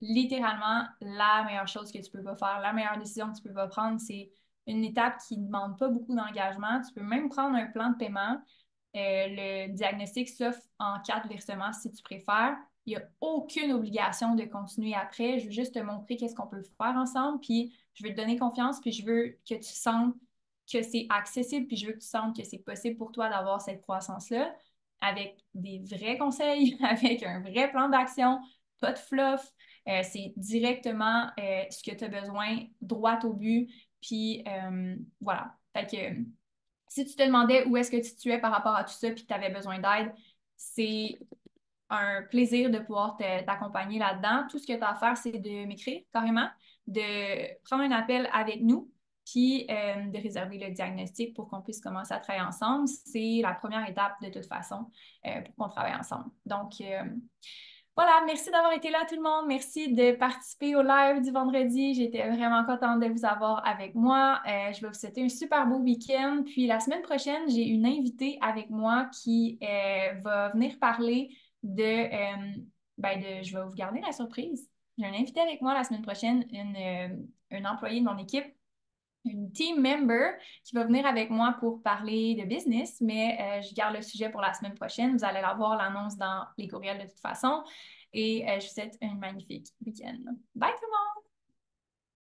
littéralement la meilleure chose que tu peux pas faire, la meilleure décision que tu peux pas prendre. C'est une étape qui ne demande pas beaucoup d'engagement. Tu peux même prendre un plan de paiement. Le diagnostic s'offre en 4 versements si tu préfères. Il n'y a aucune obligation de continuer après. Je veux juste te montrer qu'est-ce qu'on peut faire ensemble, puis je veux te donner confiance, puis je veux que tu sentes que c'est accessible, puis je veux que tu sentes que c'est possible pour toi d'avoir cette croissance-là avec des vrais conseils, avec un vrai plan d'action, pas de fluff. C'est directement ce que tu as besoin, droit au but, puis voilà. Fait que si tu te demandais où est-ce que tu te situais par rapport à tout ça puis que tu avais besoin d'aide, c'est un plaisir de pouvoir t'accompagner là-dedans. Tout ce que tu as à faire, c'est de m'écrire carrément, de prendre un appel avec nous, puis de réserver le diagnostic pour qu'on puisse commencer à travailler ensemble. C'est la première étape de toute façon pour qu'on travaille ensemble. Donc, voilà, merci d'avoir été là tout le monde. Merci de participer au live du vendredi. J'étais vraiment contente de vous avoir avec moi. Je vais vous souhaiter un super beau week-end. Puis la semaine prochaine, j'ai une invitée avec moi qui va venir parler je vais vous garder la surprise. J'ai un invité avec moi la semaine prochaine, une employée de mon équipe, une team member qui va venir avec moi pour parler de business, mais je garde le sujet pour la semaine prochaine. Vous allez avoir l'annonce dans les courriels de toute façon. Et je vous souhaite un magnifique week-end. Bye tout le monde!